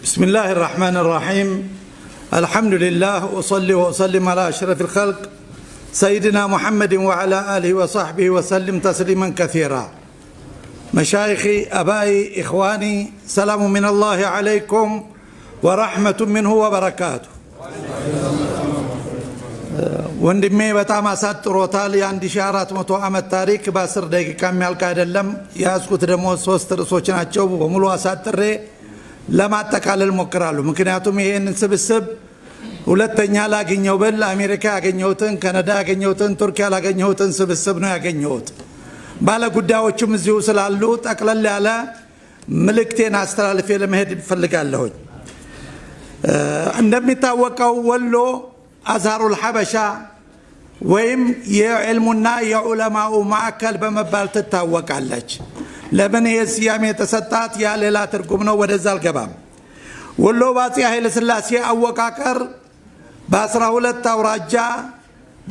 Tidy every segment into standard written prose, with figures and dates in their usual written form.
بسم الله الرحمن الرحيم. الحمد لله وصلي وسلم على أشرف الخلق سيدنا محمد وعلى آله وصحبه وسلم تسليما كثيرا. مشايخي أبائي إخواني سلام من الله عليكم ورحمة منه وبركاته. ወንድሜ በጣም አሳጥሮታል። የአንድ ሺህ 400 ዓመት ታሪክ በ10 ደቂቃ የሚያልቅ አይደለም። ያዝኩት ደግሞ 3 ርዕሶች ናቸው። በሙሉ አሳጥሬ ለማጠቃለል ሞክራለሁ። ምክንያቱም ይሄንን ስብስብ ሁለተኛ ላገኘው በል አሜሪካ ያገኘሁትን፣ ካናዳ ያገኘሁትን፣ ቱርክ ያላገኘሁትን ስብስብ ነው ያገኘሁት። ባለ ጉዳዮችም እዚሁ ስላሉ ጠቅለል ያለ መልእክቴን አስተላልፌ ለመሄድ እፈልጋለሁ። እንደሚታወቀው ወሎ አዝሃሩል ሐበሻ ወይም የዕልሙና የዑለማው ማዕከል በመባል ትታወቃለች። ለምን የስያሜ ተሰጣት ያ ሌላ ትርጉም ነው፣ ወደዛ አልገባም። ወሎ በአፄ ኃይለ ሥላሴ አወቃቀር በ12 አውራጃ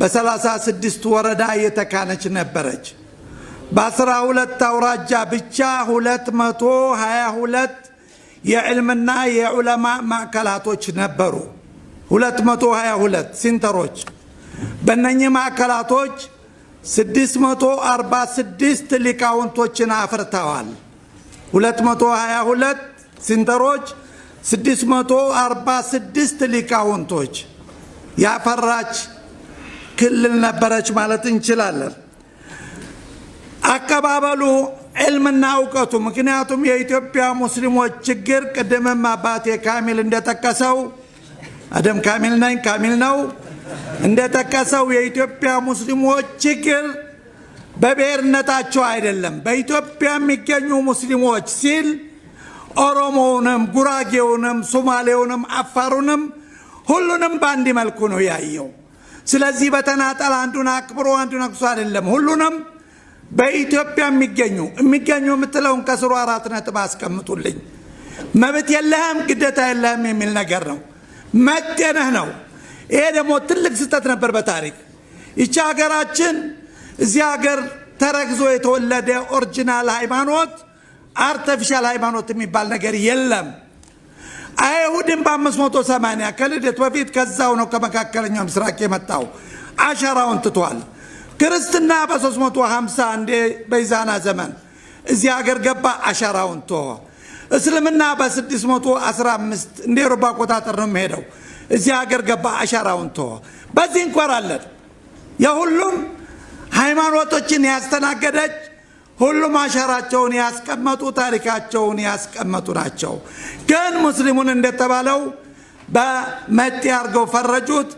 በ36 ወረዳ የተካነች ነበረች። በ12 አውራጃ ብቻ 222 የዕልምና የዑለማ ማዕከላቶች ነበሩ። 222 ሴንተሮች። በእነኚህ ማዕከላቶች 646 ሊቃውንቶችን አፍርተዋል። 222 ሴንተሮች 646 ሊቃውንቶች ያፈራች ክልል ነበረች ማለት እንችላለን። አቀባበሉ ዕልምና እውቀቱ፣ ምክንያቱም የኢትዮጵያ ሙስሊሞች ችግር ቅድምም አባቴ ካሚል እንደጠቀሰው አደም ካሚል ነኝ ካሚል ነው እንደጠቀሰው የኢትዮጵያ ሙስሊሞች ችግር በብሔርነታቸው አይደለም። በኢትዮጵያ የሚገኙ ሙስሊሞች ሲል ኦሮሞውንም፣ ጉራጌውንም፣ ሶማሌውንም፣ አፋሩንም ሁሉንም በአንድ መልኩ ነው ያየው። ስለዚህ በተናጠል አንዱን አክብሮ አንዱን አክብሮ አይደለም። ሁሉንም በኢትዮጵያ የሚገኙ የምትለውን ከስሩ 4 ነጥብ አስቀምጡልኝ። መብት የለህም ግዴታ የለህም የሚል ነገር ነው። መጤነህ ነው። ይሄ ደግሞ ትልቅ ስህተት ነበር በታሪክ። ይቺ ሀገራችን እዚህ ሀገር ተረግዞ የተወለደ ኦሪጂናል ሃይማኖት፣ አርቲፊሻል ሃይማኖት የሚባል ነገር የለም። አይሁድም በ580 ከልደት በፊት ከዛው ነው ከመካከለኛው ምስራቅ የመጣው አሻራውን ትቷል። ክርስትና በ350 እንደ በይዛና ዘመን እዚህ ሀገር ገባ፣ አሻራውን ተወ። እስልምና በ615 እንደ አውሮፓ አቆጣጠር ነው የሚሄደው፣ እዚህ ሀገር ገባ፣ አሻራውን ተወ። በዚህ እንኮራለን። የሁሉም ሃይማኖቶችን ያስተናገደች፣ ሁሉም አሻራቸውን ያስቀመጡ፣ ታሪካቸውን ያስቀመጡ ናቸው። ግን ሙስሊሙን እንደተባለው በመጤ አድርገው ፈረጁት።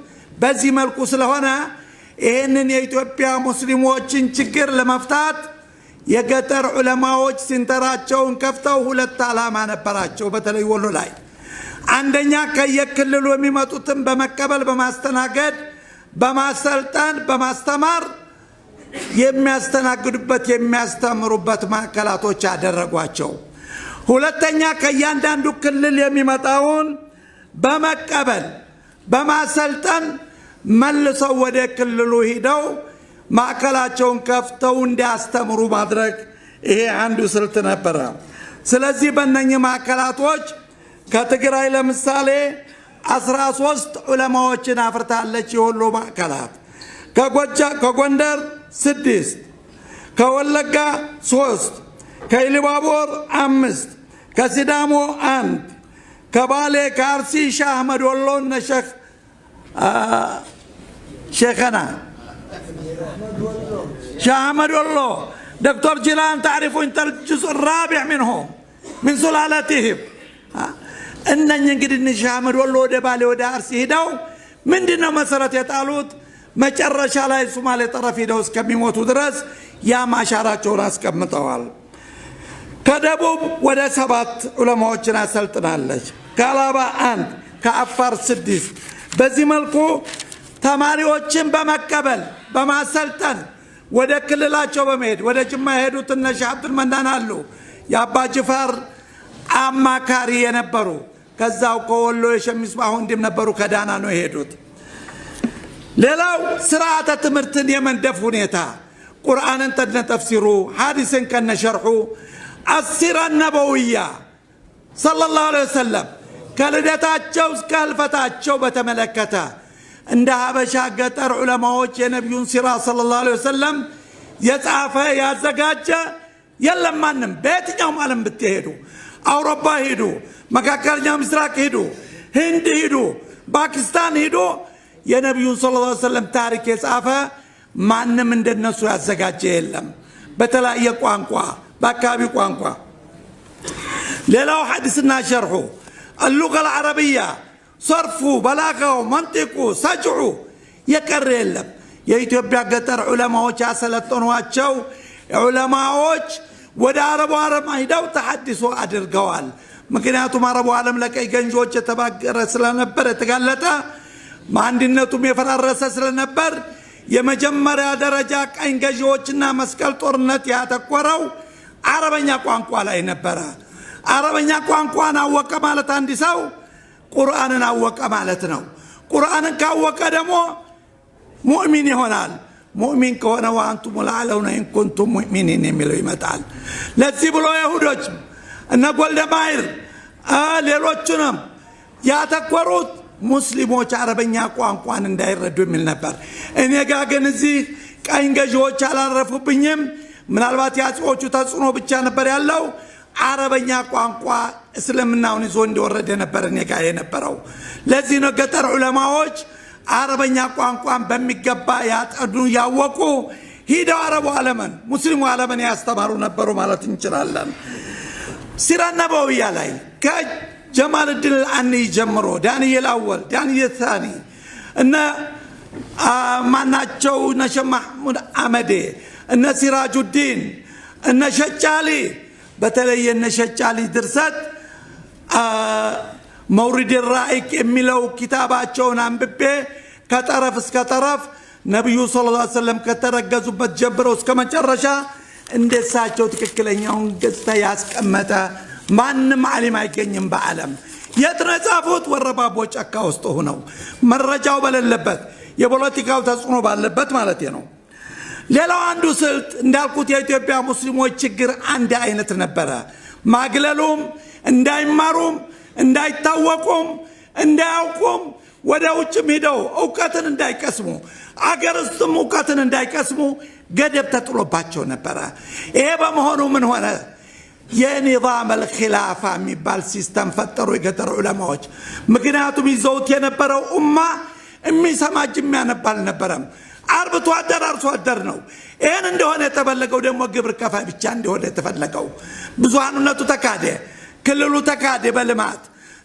በዚህ መልኩ ስለሆነ ይህንን የኢትዮጵያ ሙስሊሞችን ችግር ለመፍታት የገጠር ዑለማዎች ሴንተራቸውን ከፍተው 2 ዓላማ ነበራቸው። በተለይ ወሎ ላይ አንደኛ ከየክልሉ የሚመጡትን በመቀበል በማስተናገድ በማሰልጠን በማስተማር የሚያስተናግዱበት የሚያስተምሩበት ማዕከላቶች አደረጓቸው። ሁለተኛ ከእያንዳንዱ ክልል የሚመጣውን በመቀበል በማሰልጠን መልሰው ወደ ክልሉ ሂደው ማዕከላቸውን ከፍተው እንዲያስተምሩ ማድረግ፣ ይሄ አንዱ ስልት ነበረ። ስለዚህ በእነኚህ ማዕከላቶች ከትግራይ ለምሳሌ 13 ዑለማዎችን አፍርታለች የወሎ ማዕከላት። ከጎንደር 6፣ ከወለጋ 3፣ ከኢሉባቦር 5፣ ከሲዳሞ 1፣ ከባሌ ከአርሲ ሻህ አህመድ ወሎ ሼኸና شاه أحمد والله دكتور جيلان تعرفوا انت الجزء الرابع منهم من سلالتهم. ان ينقدن شاه أحمد والله ودبالي ودارسي هداو من دينا مسارات يتعالوت ما جرش على الصومالي طرف هداو اسكميموتو درس يا معشاراتشو راس كمتوال. كدبوب ودا 7 علماء سلطنالج كالابا 1 كأفار 6 በዚህ መልኩ ተማሪዎችን በመቀበል በማሰልጠን ወደ ክልላቸው በመሄድ ወደ ጅማ ሄዱት እነ ሼህ አብዱል መናን አሉ የአባ ጅፋር አማካሪ የነበሩ። ከዛው ከወሎ የሸሚስባሁ እንዲም ነበሩ፣ ከዳና ነው የሄዱት። ሌላው ስርዓተ ትምህርትን የመንደፍ ሁኔታ ቁርአንን ተነ ተፍሲሩ ሐዲስን ከነ ሸርሑ አሲራ ነበውያ ሰለላሁ ዐለይሂ ወሰለም ከልደታቸው እስከ ህልፈታቸው በተመለከተ እንደ ሀበሻ ገጠር ዑለማዎች የነብዩን ሲራ ሰለላሁ ዐለይሂ ወሰለም የጻፈ ያዘጋጀ የለም ማንም በየትኛውም ዓለም ብትሄዱ አውሮፓ ሄዱ መካከለኛው ምስራቅ ሄዱ ህንድ ሄዱ ፓኪስታን ሄዱ የነብዩን ሰለላሁ ዐለይሂ ወሰለም ታሪክ የጻፈ ማንም እንደነሱ ያዘጋጀ የለም በተለያየ ቋንቋ በአካባቢ ቋንቋ ሌላው ሐዲስና ሸርሑ اللغة العربية صرفه بلاغه منطقه سجعه يقر የለም የኢትዮጵያ ገጠር ዑለማዎች ያሰለጠኗቸው ዑለማዎች ወደ አረቡ ዓለም ሄደው ተሐዲሶ አድርገዋል ምክንያቱም አረቡ ዓለም ለቀይ ገንጆች የተባገረ ስለነበር የተጋለጠ ማንነቱም የፈራረሰ ስለነበር የመጀመሪያ ደረጃ ቀኝ ገዢዎችና መስቀል ጦርነት ያተኮረው አረበኛ ቋንቋ ላይ ነበር አረበኛ ቋንቋን አወቀ ማለት አንድ ሰው ቁርአንን አወቀ ማለት ነው ቁርአንን ካወቀ ደግሞ ሙእሚን ይሆናል ሙእሚን ከሆነ ወአንቱም ለዓለውና ኢን ኩንቱም ሙእሚኒን የሚለው ይመጣል ለዚህ ብሎ ይሁዶች እነ ጎልደማይር ሌሎችንም ያተኮሩት ሙስሊሞች አረበኛ ቋንቋን እንዳይረዱ የሚል ነበር እኔ ጋር ግን እዚህ ቀኝ ገዢዎች አላረፉብኝም ምናልባት ያጽዎቹ ተጽዕኖ ብቻ ነበር ያለው አረበኛ ቋንቋ እስልምናውን ይዞ እንደወረደ ነበር እኔ ጋር የነበረው ለዚህ ነው ገጠር ዑለማዎች አረበኛ ቋንቋን በሚገባ ያጠኑ ያወቁ ሂደው አረቡ ዓለምን ሙስሊሙ ዓለምን ያስተማሩ ነበሩ ማለት እንችላለን ሲራ ነበዊያ ላይ ከጀማል الدين العني ጀምሮ ዳንኤል አወል ዳንኤል ثاني እና ማናቸው ነሸህ መሐሙድ አመዴ እነ ሲራጁዲን እነ ሸጫሊ በተለየ እነ ሸጫሊ ድርሰት መውሪድ الرائق የሚለው ኪታባቸውን አንብቤ ከጠረፍ እስከ ጠረፍ ነብዩ ሰለላሁ ዐለይሂ ወሰለም ከተረገዙበት ጀምሮ እስከ መጨረሻ እንደሳቸው ትክክለኛውን ገጽታ ያስቀመጠ ማንም ዓሊም አይገኝም በዓለም የትነጻፉት ወረባቦ ጫካ ውስጥ ሆነው መረጃው በሌለበት የፖለቲካው ተጽዕኖ ባለበት ማለት ነው ሌላው አንዱ ስልት እንዳልኩት የኢትዮጵያ ሙስሊሞች ችግር አንድ አይነት ነበር ማግለሉም እንዳይማሩም እንዳይታወቁም እንዳያውቁም ወደ ውጭ ሄደው ዕውቀትን እንዳይቀስሙ አገር ውስጥም ዕውቀትን እንዳይቀስሙ ገደብ ተጥሎባቸው ነበር ይሄ በመሆኑ ምን ሆነ የኒዛም الخلافة የሚባል ሲስተም ፈጠሩ የገጠር ዑለማዎች ምክንያቱም ይዘውት የነበረው ኡማ የሚሰማጅ የሚያነባል ነበርም አርብቶ አደራርሶ አደር ነው ይሄን እንደሆነ የተፈለገው ደግሞ ግብር ከፋይ ብቻ እንደሆነ የተፈለገው ብዙሃንነቱ ተካደ ክልሉ ተካደ በልማት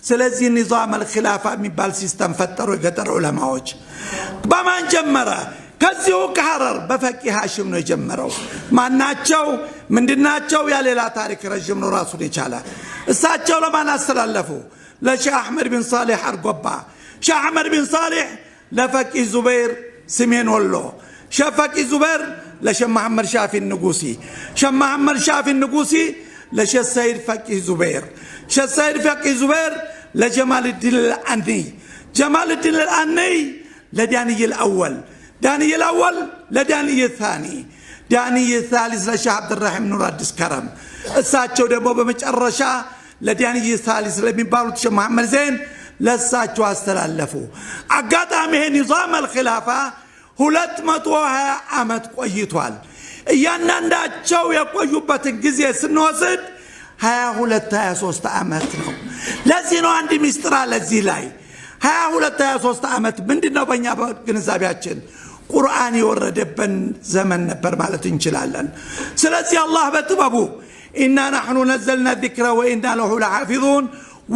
ስለዚህ ኒዛም الخلافة የሚባል ሲስተም ፈጠሩ የገጠር ዑለማዎች በማን ጀመረ ከዚሁ ከሐረር በፈቂህ ሐሽም ነው የጀመረው ማናቸው ምንድናቸው ያሌላ ታሪክ ረጅም ነው ራሱን የቻለ እሳቸው ለማን አስተላለፉ ለሼህ አህመድ ቢን ሷሊህ አርጎባ ሼህ አህመድ ቢን ሷሊህ ለፈቂህ ዙበይር سمين والله شافكي زبير لش محمد شافي النقوسي شم محمد شافي النقوسي لش السيد فقيه زبير ش السيد فقيه زبير لجمال الدين العني جمال الدين العني لداني الأول داني الأول لداني الثاني داني الثالث لش عبد الرحيم نور الدسكرم الساتشو دبو بمجرشا لداني الثالث لمن باروت ش محمد زين ለሳቸው አስተላለፉ አጋጣሚ ንዛም الخلافة 220 አመት ቆይቷል እያንዳንዳቸው የቆዩበትን ጊዜ ስንወስድ 22 23 አመት ነው ለዚህ ነው አንድ ሚስጥር ለዚህ ላይ 22 23 አመት ምንድነው በእኛ ግንዛቤያችን ቁርአን የወረደበት ዘመን ነበር ማለት እንችላለን ስለዚህ አላህ በጥበቡ ኢና نحن نزلنا الذكر وإنا له لحافظون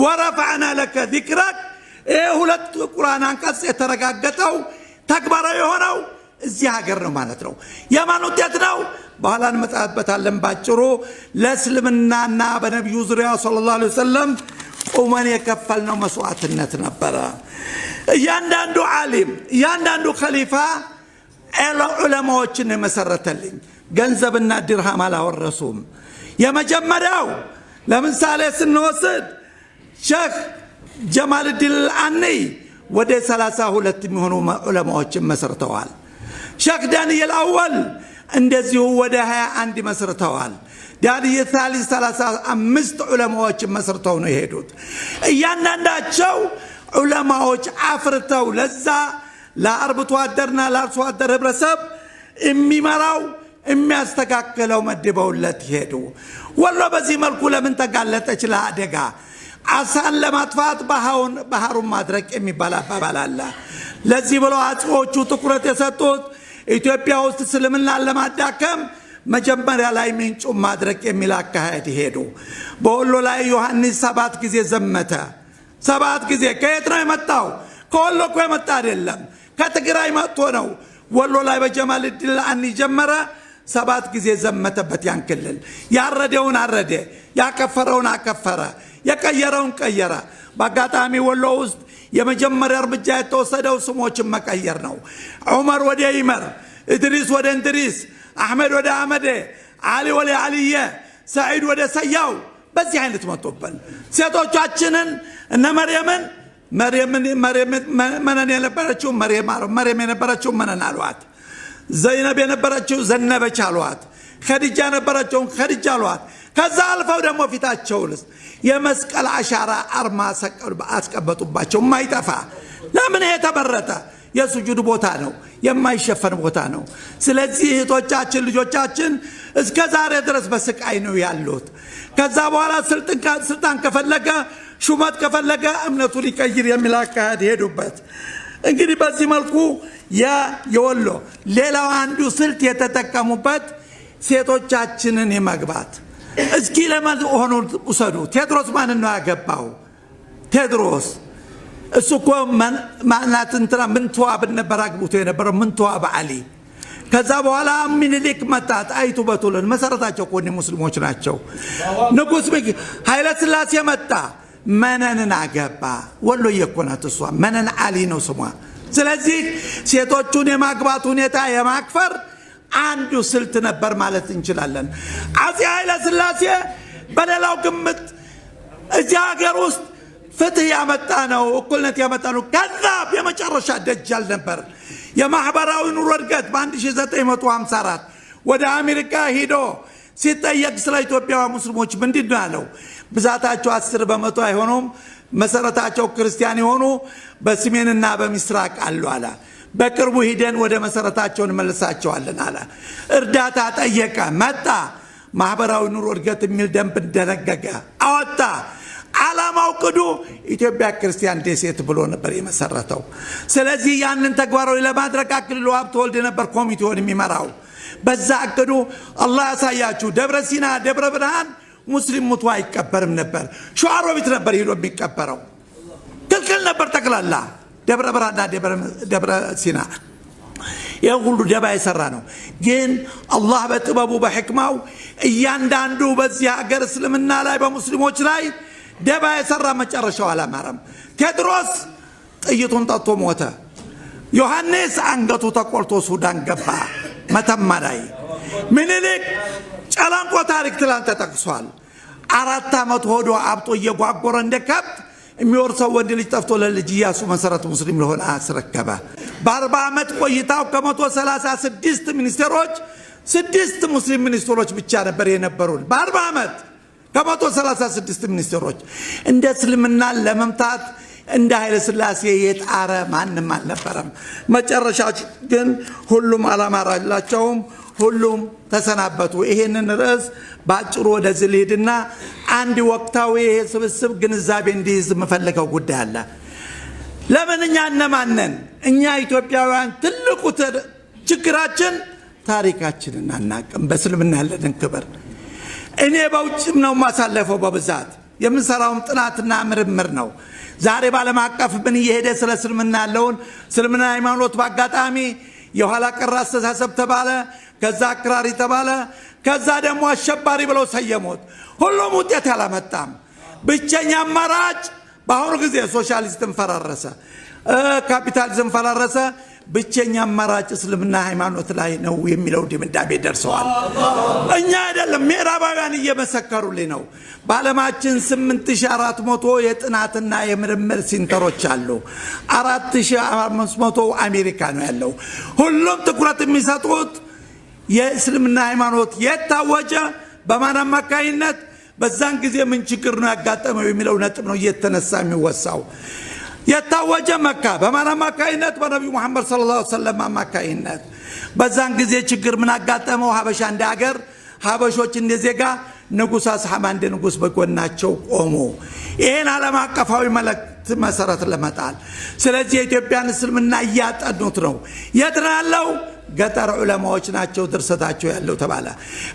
ورفعنا لك ذكرك ሁለት ቁርአን አንቀጽ የተረጋገጠው ተግባራዊ ሆነው እዚህ ሀገር ነው ማለት ነው የማን ውጤት ነው በኋላ እንመጣበታለን ባጭሩ ለእስልምናና በነብዩ ዙሪያ ሰለላሁ ዐለይሂ ወሰለም ቁመን የከፈልነው መስዋዕትነት ነበር እያንዳንዱ ዓሊም እያንዳንዱ ኸሊፋ ዑለማዎችን መሰረተልኝ ገንዘብና ድርሃም አላወረሱም የመጀመሪያው ለምሳሌ ስንወስድ ሼህ ጀማል الدين العني ወደ 32 የሚሆኑ ዑለማዎችን መስርተዋል ሼህ ዳንኤል አወል እንደዚሁ ወደ 21 መስርተዋል ዳርየ ታሊስ 35 ዑለማዎች መስርተው ነው የሄዱት እያንዳንዳቸው ዑለማዎች አፍርተው ለዛ ለአርብቶ አደርና ለአርሶ አደር ህብረተሰብ የሚመራው የሚያስተካክለው መድበውለት ሄዱ ወሎ በዚህ መልኩ ለምን ተጋለጠች ለአደጋ አሳን ለማጥፋት ባህሩን ማድረቅ የሚባል አባባል አለ ለዚህ ብለው አጽዎቹ ትኩረት የሰጡት ኢትዮጵያ ውስጥ እስልምና ለማዳከም መጀመሪያ ላይ ምንጩ ማድረቅ የሚል አካሄድ ሄዱ በወሎ ላይ ዮሐንስ 7 ጊዜ ዘመተ 7 ጊዜ ከየት ነው የመጣው ከወሎ እኮ የመጣ አይደለም ከትግራይ መጥቶ ነው ወሎ ላይ በጀማል ዲን አኒ ጀመረ 7 ጊዜ ዘመተበት ያን ክልል ያረደውን አረደ ያከፈረውን አከፈረ የቀየረውን ቀየረ በአጋጣሚ ወሎ ውስጥ የመጀመሪያ እርምጃ የተወሰደው ስሞችን መቀየር ነው ዑመር ወደ ይመር ኢድሪስ ወደ እንድሪስ አህመድ ወደ አህመድ አሊ ወደ አሊየ ሰዒድ ወደ ሰያው በዚህ አይነት መጥቶብን ሴቶቻችንን እነ መርየምን መነን የነበረችው መርየም የነበረችው መነን አሏት ዘይነብ የነበረችው ዘነበች አሏት ኸዲጃ የነበረችው ኸዲጃ አሏት ከዛ አልፈው ደግሞ ፊታቸውንስ የመስቀል አሻራ አርማ አስቀበጡባቸው ማይጠፋ ለምን ይሄ ተበረተ የሱጁድ ቦታ ነው የማይሸፈን ቦታ ነው ስለዚህ እህቶቻችን ልጆቻችን እስከ ዛሬ ድረስ በስቃይ ነው ያሉት ከዛ በኋላ ስልጣን ከፈለገ ሹመት ከፈለገ እምነቱ ሊቀይር የሚል አካሄድ ሄዱበት እንግዲህ በዚህ መልኩ የወሎ ሌላው አንዱ ስልት የተጠቀሙበት ሴቶቻችንን የማግባት እስኪ ለምን ሆኖ ወሰዱ ቴድሮስ ማን ነው ያገባው ቴድሮስ እሱኮ ማናት እንትና ምን ተዋብ ነበር አግብቶ የነበረው ምን ተዋብ አሊ ከዛ በኋላ ምኒልክ መጣት አይቱ በቶለን መሰረታቸው ኮኒ ሙስሊሞች ናቸው ንጉስ ኃይለ ሥላሴ መጣ መነንን አገባ ወሎ የኮናት እሷ መነን አሊ ነው ስሟ ስለዚህ ሴቶቹን የማግባት ሁኔታ የማክፈር አንዱ ስልት ነበር ማለት እንችላለን አፄ ኃይለ ሥላሴ በሌላው ግምት እዚህ ሀገር ውስጥ ፍትህ ያመጣ ነው እኩልነት ያመጣ ነው ከዛብ የመጨረሻ ደጃል ነበር የማህበራዊ ኑሮ እድገት በ1954 ወደ አሜሪካ ሄዶ ሲጠየቅ ስለ ኢትዮጵያ ሙስሊሞች ምንድነው ያለው ብዛታቸው 10% አይሆኑም መሰረታቸው ክርስቲያን የሆኑ በሰሜንና በምስራቅ አሉ አለ በቅርቡ ሄደን ወደ መሰረታቸው እንመልሳቸዋለን አለ እርዳታ ጠየቀ መጣ ማህበራዊ ኑሮ እድገት የሚል ደንብ ደነገገ አወጣ ዓላማው ቅዱ ኢትዮጵያ ክርስቲያን ደሴት ብሎ ነበር የመሰረተው ስለዚህ ያንን ተግባራዊ ለማድረግ አክልሎ ሀብተ ወልድ ነበር ኮሚቴውን የሚመራው በዛ አቅዱ አላህ ያሳያችሁ ደብረ ሲና ደብረ ብርሃን ሙስሊም ሙቱ አይቀበርም ነበር ሸዋሮቢት ነበር ሄዶ የሚቀበረው ክልክል ነበር ተክላላ ደብረ ብርሃንና ደብረ ሲና የሁሉ ደባ የሰራ ነው ግን አላህ በጥበቡ በሕክማው እያንዳንዱ በዚህ ሀገር እስልምና ላይ በሙስሊሞች ላይ ደባ የሰራ መጨረሻው አላማረም ቴድሮስ ጥይቱን ጠጥቶ ሞተ ዮሐንስ አንገቱ ተቆርጦ ሱዳን ገባ መተማ ላይ ምኒልክ ጨላንቆ ታሪክ ትላንት ተጠቅሷል 4 ዓመት ሆዶ አብጦ እየጓጎረ እንደከብት የሚወርሰው ወንድ ልጅ ጠፍቶ ለልጅ ኢያሱ መሰረት ሙስሊም ለሆነ አስረከበ በ40 ዓመት ቆይታው ከ136 ሚኒስትሮች 6 ሙስሊም ሚኒስትሮች ብቻ ነበር የነበሩን በ40 ዓመት ከ136 ሚኒስትሮች እንደ እስልምና ለመምታት እንደ ኃይለ ሥላሴ የጣረ ማንንም አልነበረም መጨረሻ ግን ሁሉም አላማራላቸውም ሁሉም ተሰናበቱ ይሄንን ርዕስ ባጭሩ ወደ ዝልሂድና አንድ ወቅታዊ ስብስብ ግንዛቤ እንዲይዝ መፈለገው ጉዳይ አለ ለምንኛ እነማነን እኛ ኢትዮጵያውያን ትልቁ ችግራችን ታሪካችንን አናቅም በእስልምና ያለን ክብር እኔ በውጭም ነው ማሳለፈው በብዛት የምንሰራው ጥናትና ምርምር ነው ዛሬ ባለም አቀፍ ምን እየሄደ ስለ እስልምና ያለውን እስልምና ሃይማኖት ባጋጣሚ የኋላ ቀር አስተሳሰብ ተባለ ከዛ አክራሪ ተባለ ከዛ ደግሞ አሸባሪ ብለው ሰየሙት ሁሉም ውጤት ያላመጣም ብቸኛ አማራጭ በአሁኑ ጊዜ ሶሻሊዝም ፈራረሰ ካፒታሊዝም ፈራረሰ ብቸኛ አማራጭ እስልምና ሃይማኖት ላይ ነው የሚለው ድምዳሜ ደርሰዋል እኛ አይደለም ምዕራባውያን እየመሰከሩልኝ ነው በዓለማችን 8400 የጥናትና የምርምር ሴንተሮች አሉ 4500 አሜሪካ ነው ያለው ሁሉም ትኩረት የሚሰጡት የእስልምና ሃይማኖት የታወጀ በማን አማካይነት በዛን ጊዜ ምን ችግር ነው ያጋጠመው የሚለው ነጥብ ነው እየተነሳ የሚወሳው የታወጀ መካ በማን አማካይነት በነብዩ መሐመድ ሰለላሁ ዐለይሂ ወሰለም አማካይነት በዛን ጊዜ ችግር ምን አጋጠመው ሀበሻ እንደ ሀገር ሀበሾች እንደ ዜጋ ንጉስ አስሐማ እንደ ንጉስ በጎናቸው ቆሞ ይሄን ዓለም አቀፋዊ መልእክት መሰረት ለመጣል ስለዚህ የኢትዮጵያን እስልምና ያጣዱት ነው የትራለው ገጠር ዑለማዎች ናቸው ድርሰታቸው ያለው ተባለ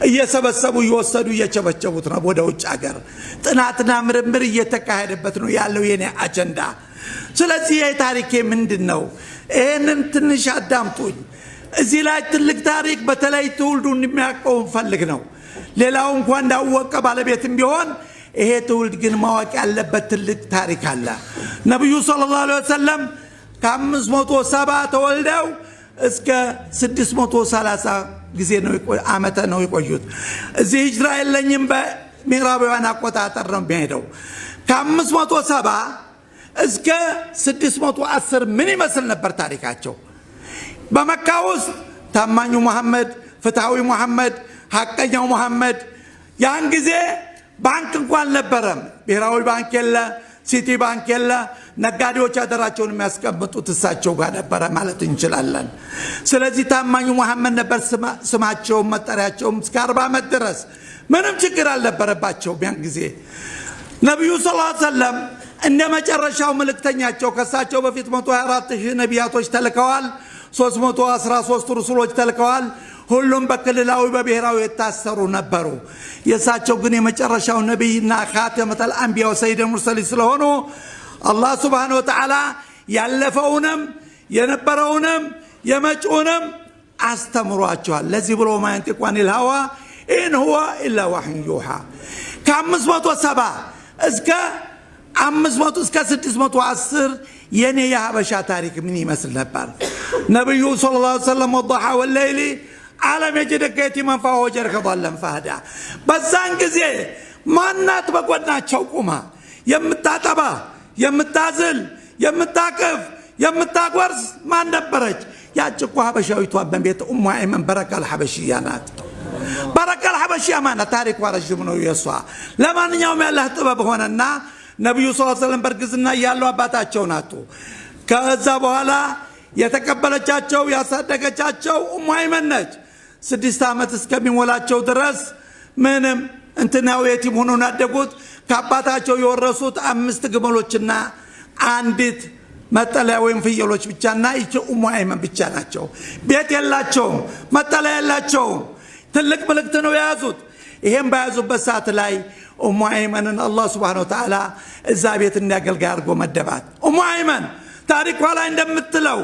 እየሰበሰቡ ይወሰዱ እየቸበቸቡት ነው ወደ ውጭ ሀገር ጥናትና ምርምር እየተካሄደበት ነው ያለው የኔ አጀንዳ ስለዚህ የታሪኬ ምንድነው ይሄንን ትንሽ አዳምጡኝ እዚህ ላይ ትልቅ ታሪክ በተለይ ትውልዱን የሚያውቀው ፈልግ ነው ሌላው እንኳን እንዳወቀ ባለቤትም ቢሆን ይሄ ትውልድ ግን ማወቅ ያለበት ትልቅ ታሪክ አለ ነብዩ ሰለላሁ ዐለይሂ ወሰለም ከ570 ተወልደው እስከ 630 ጊዜ ነው አመተ ነው የቆዩት እዚህ ሂጅራ የለኝም በሚራባውያን አቆጣጠር ነው የሚሄደው ከ570 እስከ 610 ምን ይመስል ነበር ታሪካቸው በመካ ውስጥ ታማኙ መሐመድ ፍትሃዊ መሐመድ ሐቀኛው መሐመድ ያን ጊዜ ባንክ እንኳን ነበረም ብሔራዊ ባንክ የለ ሲቲ ባንክ የለ ነጋዴዎች አደራቸውን የሚያስቀምጡት እሳቸው ጋር ነበር ማለት እንችላለን ስለዚህ ታማኙ መሐመድ ነበር ስማቸው መጠሪያቸው እስከ 40 ዓመት ድረስ ምንም ችግር አልነበረባቸው ያን ጊዜ ነብዩ ሰለላሁ ዐለይሂ ወሰለም እንደ መጨረሻው መልእክተኛቸው ከሳቸው በፊት 124000 ነቢያቶች ተልከዋል 313 ረሱሎች ተልከዋል ሁሉም በክልላዊ በብሔራዊ የታሰሩ ነበሩ የሳቸው ግን የመጨረሻው ነብይና ኻተመተል አንቢያ ወሰይድ ሙርሰሊ ስለሆኑ አላህ Subhanahu Wa Ta'ala ያለፈውንም የነበረውንም የመጪውንም አስተምሯቸዋል ለዚህ ብሎ ማንቲቋን الهوى ان هو الا وحي يوحى ከ570 እስከ 500 እስከ 610 የኔ የሐበሻ ታሪክ ምን ይመስል ነበር ነብዩ ሰለላሁ ዐለይሂ ወሰለም والضحى والليل ዓለም የጀደከቲ መንፋወጀር ከባለም ፈህዳ በዛን ጊዜ ማናት በጎናቸው ቁማ የምታጠባ የምታዝል የምታቀፍ የምታጓርስ ማን ነበረች ያጭቁ ሐበሻዊቷ በቤት ኡሙ አይመን በረከል ሐበሽያ ናት በረከል ሐበሽያ ማለት ታሪክ ወረጅም ነው የሷ ለማንኛውም ያላህ ጥበብ ሆነና ነብዩ ሰለላሁ ዐለይሂ ወሰለም በርግዝና ያለው አባታቸው ናቱ ከዛ በኋላ የተቀበለቻቸው ያሳደገቻቸው ኡሙ አይመን ነች 6 ዓመት እስከሚሞላቸው ድረስ ምንም እንትናው የቲም ሆነው ያደጉት ከአባታቸው የወረሱት 5 ግመሎችና አንዲት መጠለያ ወይም ፍየሎች ብቻና ይቺ ኡሙ አይመን ብቻ ናቸው ቤት የላቸውም መጠለያ የላቸውም ትልቅ መልእክት ነው የያዙት ይሄን ባያዙበት ሰዓት ላይ ኡሙ አይመንን አላህ Subhanahu Wa Ta'ala እዛ ቤት እንዲያገልጋይ አድርጎ መደባት ኡሙ አይመን ታሪኳ ላይ እንደምትለው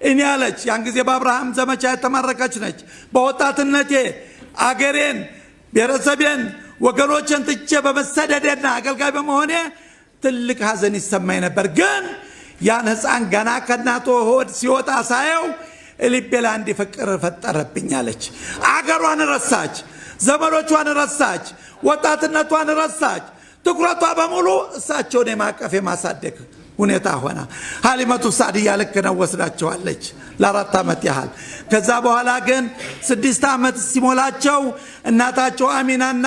እኔ ያለች ያን ጊዜ በአብርሃም ዘመቻ የተማረከች ነች በወጣትነቴ አገሬን ቤተሰቤን ወገኖችን ትቼ በመሰደድና አገልጋይ በመሆኔ ትልቅ ሐዘን ይሰማኝ ነበር ግን ያን ህፃን ገና ከናቶ ሆድ ሲወጣ ሳየው ልቤ ላይ አንድ ፍቅር ፈጠረብኝ አለች አገሯን ረሳች ዘመዶቿን ረሳች ወጣትነቷን ረሳች ትኩረቷ በሙሉ እሳቸውን የማቀፍ የማሳደግ ሁኔታ ሆነ ሐሊመቱ ሳዲያ ልክ ነው ወስዳቸዋለች ለ4 ዓመት ያህል ከዛ በኋላ ግን 6 ዓመት ሲሞላቸው እናታቸው አሚናና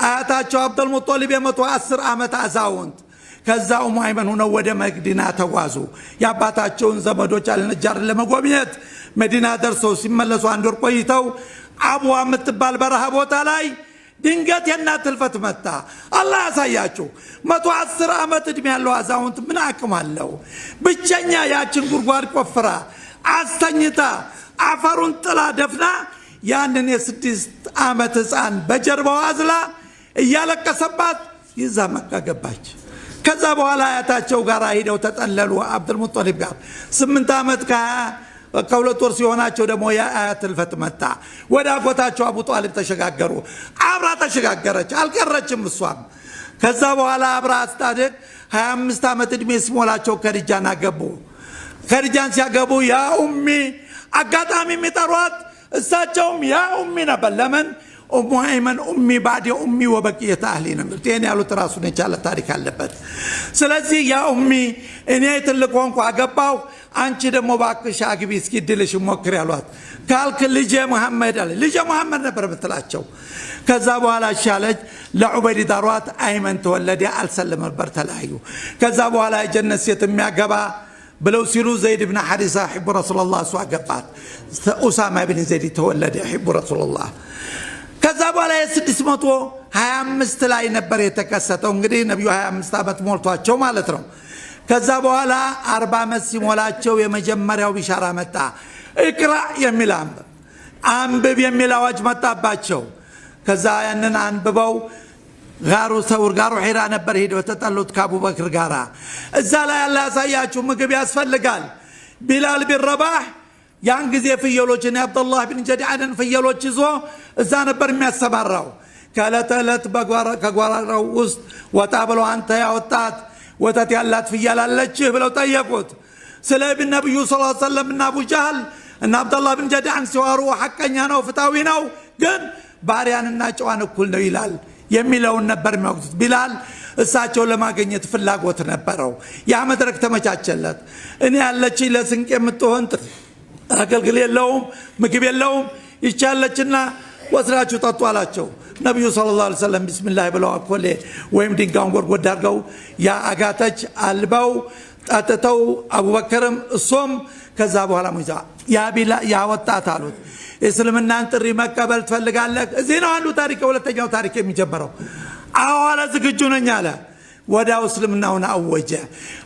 አያታቸው አብዱል ሙጠሊብ የ110 ዓመት አዛውንት ከዛ ኡሙ አይመን ሆነው ወደ መዲና ተጓዙ ያባታቸውን ዘመዶች አልነጃር ለመጎብኘት መዲና ደርሰው ሲመለሱ አንድ ወር ቆይተው አቡዋ የምትባል በረሃ ቦታ ላይ ድንገት የናት ትልፈት መጣ አላህ ያሳያችሁ 110 ዓመት እድሜ ያለው አዛውንት ምን አቅም አለው ብቸኛ ያችን ጉርጓድ ቆፍራ አስተኝታ አፈሩን ጥላ ደፍና ያንን የ6 ዓመት ህፃን በጀርባው አዝላ እያለቀሰባት ይዛ መካ ገባች ከዛ በኋላ አያታቸው ጋር ሄደው ተጠለሉ አብዱል ሙጠሊብ ጋር 8 ዓመት ከሁለት ወር ሲሆናቸው ደግሞ የአያት ልፈት መጣ ወደ አጎታቸው አቡ ጧሊብ ተሸጋገሩ አብራ ተሸጋገረች አልቀረችም እሷም ከዛ በኋላ አብራ አስታደግ 25 ዓመት እድሜ ሲሞላቸው ከዲጃን አገቡ ከዲጃን ሲያገቡ ያ ኡሚ አጋጣሚ የሚጠሯት እሳቸውም ያ ኡሚ ነበር ለምን ኡሙ አይመን ኡሚ ባዲ ኡሚ ወበቂየት አህሊ ነው ቴን ያሉት ራሱን የቻለ ታሪክ አለበት ስለዚህ ያ ኡሚ እኔ ትልቅ ሆንኩ አገባው አንቺ ደግሞ ባክሽ አግቢ እስኪ ድልሽ ሞክሪ ያሏት ካልክ ልጄ መሐመድ አለ ልጄ መሐመድ ነበር ብትላቸው ከዛ በኋላ ሻለች ለዑበይድ ዳሯት አይመን ተወለደ አልሰለም ነበር ተለያዩ ከዛ በኋላ ጀነት ሴት የሚያገባ ብለው ሲሉ ዘይድ ኢብኑ ሐሪሳ ሒቡ ረሱላህ ሷገባት ኡሳማ ኢብኑ ዘይድ ተወለደ ሒቡ ረሱላህ ከዛ በኋላ 625 ላይ ነበር የተከሰተው እንግዲህ ነብዩ 25 አመት ሞልቷቸው ማለት ነው ከዛ በኋላ 40 አመት ሲሞላቸው የመጀመሪያው ቢሻራ መጣ እቅራ የሚል አንብብ የሚል አዋጅ መጣባቸው ከዛ ያንን አንብበው ጋሩ ሰውር ጋሩ ሒራ ነበር ሄደው ተጠሉት ከአቡበክር ጋራ እዛ ላይ አላህ ያሳያችሁ ምግብ ያስፈልጋል ቢላል ቢን ረባህ ያን ጊዜ ፍየሎችን አብዱላህ ቢን ጀድዓን ፍየሎች ይዞ እዛ ነበር የሚያሰማራው ካለተለት ከጓራው ውስጥ ወጣ ብለው አንተ ያወጣት ወተት ያላት ፍየል አለች ብለው ጠየቁት ስለ ነብዩ ሰለላሁ ዐለይሂ ወሰለም እና አቡ ጀህል እና አብዱላህ ቢን ጀድዓን ሲዋሩ ሐቀኛ ነው ፍታዊ ነው ግን ባሪያንና ጨዋን እኩል ነው ይላል የሚለውን ነበር የሚያውቁት ቢላል እሳቸው ለማግኘት ፍላጎት ነበረው ያ መድረክ ተመቻቸለት እኔ ያለች ለስንቅ የምትሆን አገልግል የለውም ምግብ የለውም ይቻለችና ወስራችሁ ጠጡ አላቸው ነብዩ ሰለላሁ ዐለይሂ ወሰለም ቢስሚላህ ብለው አኮሌ ወይም ድንጋዩን ጎርጎድ አድርገው ያ አጋተች አልበው ጠጥተው አቡበከርም እሱም ከዛ በኋላ ሙዛ ያ ቢላ ያ ወጣት አሉት እስልምናን ጥሪ መቀበል ትፈልጋለህ እዚህ ነው አንዱ ታሪክ ሁለተኛው ታሪክ የሚጀምረው አዋላ ዝግጁ ነኝ አለ ወዳው እስልምናውን አወጀ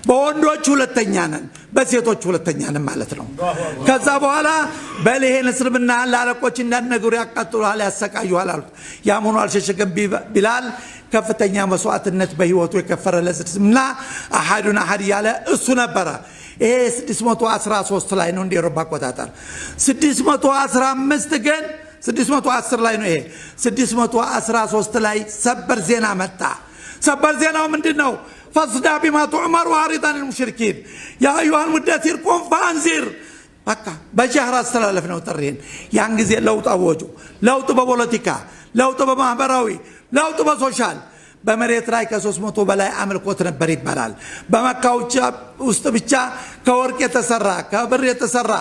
በወንዶች ሁለተኛ ነን በሴቶች ሁለተኛ ነን ማለት ነው ከዛ በኋላ በለሄን እስልምና ላለቆች እንዳነገሩ ያቃጥሉሃል ያሰቃዩሃል አሉት ያምኑ አልሸሸገም ቢላል ከፍተኛ መስዋዕትነት በህይወቱ የከፈረ ለእስልምና አሐዱን አሐድ ያለ እሱ ነበር ይሄ 613 ላይ ነው እንደ አውሮፓ አቆጣጠር 615 ግን 610 ላይ ነው ይሄ 613 ላይ ሰበር ዜና መጣ ሰበር ዜናው ምንድነው ፈስዳ ቢማ ተዑመር ዋሪዳን المشركين يا ايها المدثر قم فانذر በቃ በጀህራ አስተላለፍ ነው ጥሪን ያን ጊዜ ለውጥ አወጁ ለውጥ በፖለቲካ ለውጥ በማህበራዊ ለውጥ በሶሻል በመሬት ላይ ከ300 በላይ አምልኮት ነበር ይባላል በመካው ውስጥ ብቻ ከወርቅ የተሰራ ከብር የተሰራ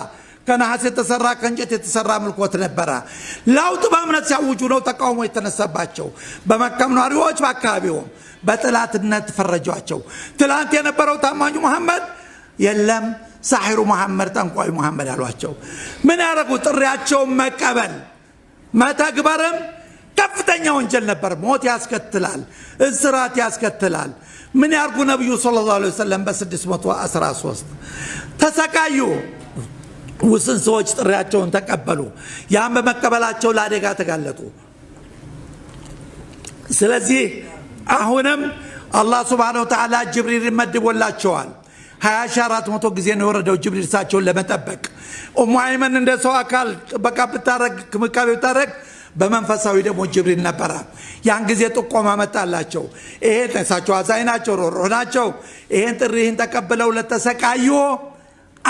ከነሐስ የተሰራ ከእንጨት የተሰራ አምልኮት ነበር ለውጥ በእምነት ሲያውጁ ነው ተቃውሞ የተነሳባቸው በመካም ነዋሪዎች በአካባቢው በጥላትነት ፈረጇቸው ትላንት የነበረው ታማኙ መሐመድ የለም ሳሂሩ መሐመድ ጠንቋይ መሐመድ አሏቸው ምን ያረጉ ጥሪያቸው መቀበል መተግበርም ከፍተኛ ወንጀል ነበር ሞት ያስከትላል እስራት ያስከትላል ምን ያርጉ ነብዩ ሰለላሁ ዐለይሂ ወሰለም በ613 ተሰቃዩ ውስን ሰዎች ጥሪያቸውን ተቀበሉ ያን በመቀበላቸው ለአደጋ ተጋለጡ ስለዚህ አሁንም አላህ Subhanahu Wa Ta'ala ጅብሪል መድቦላቸዋል 2400 ጊዜ ነው ወረደው ጅብሪል ሳቸውን ለመጠበቅ ኡሙ አይመን እንደ ሰው አካል በቃ ብታረግ ክምካቤ ብታረግ በመንፈሳዊ ደግሞ ጅብሪል ነበር ያን ጊዜ ጥቆማ መጣላቸው ይሄ ተሳቸው አዛይናቸው ሮናቸው ይሄን ጥሪህን ተቀበለው ለተሰቃዩ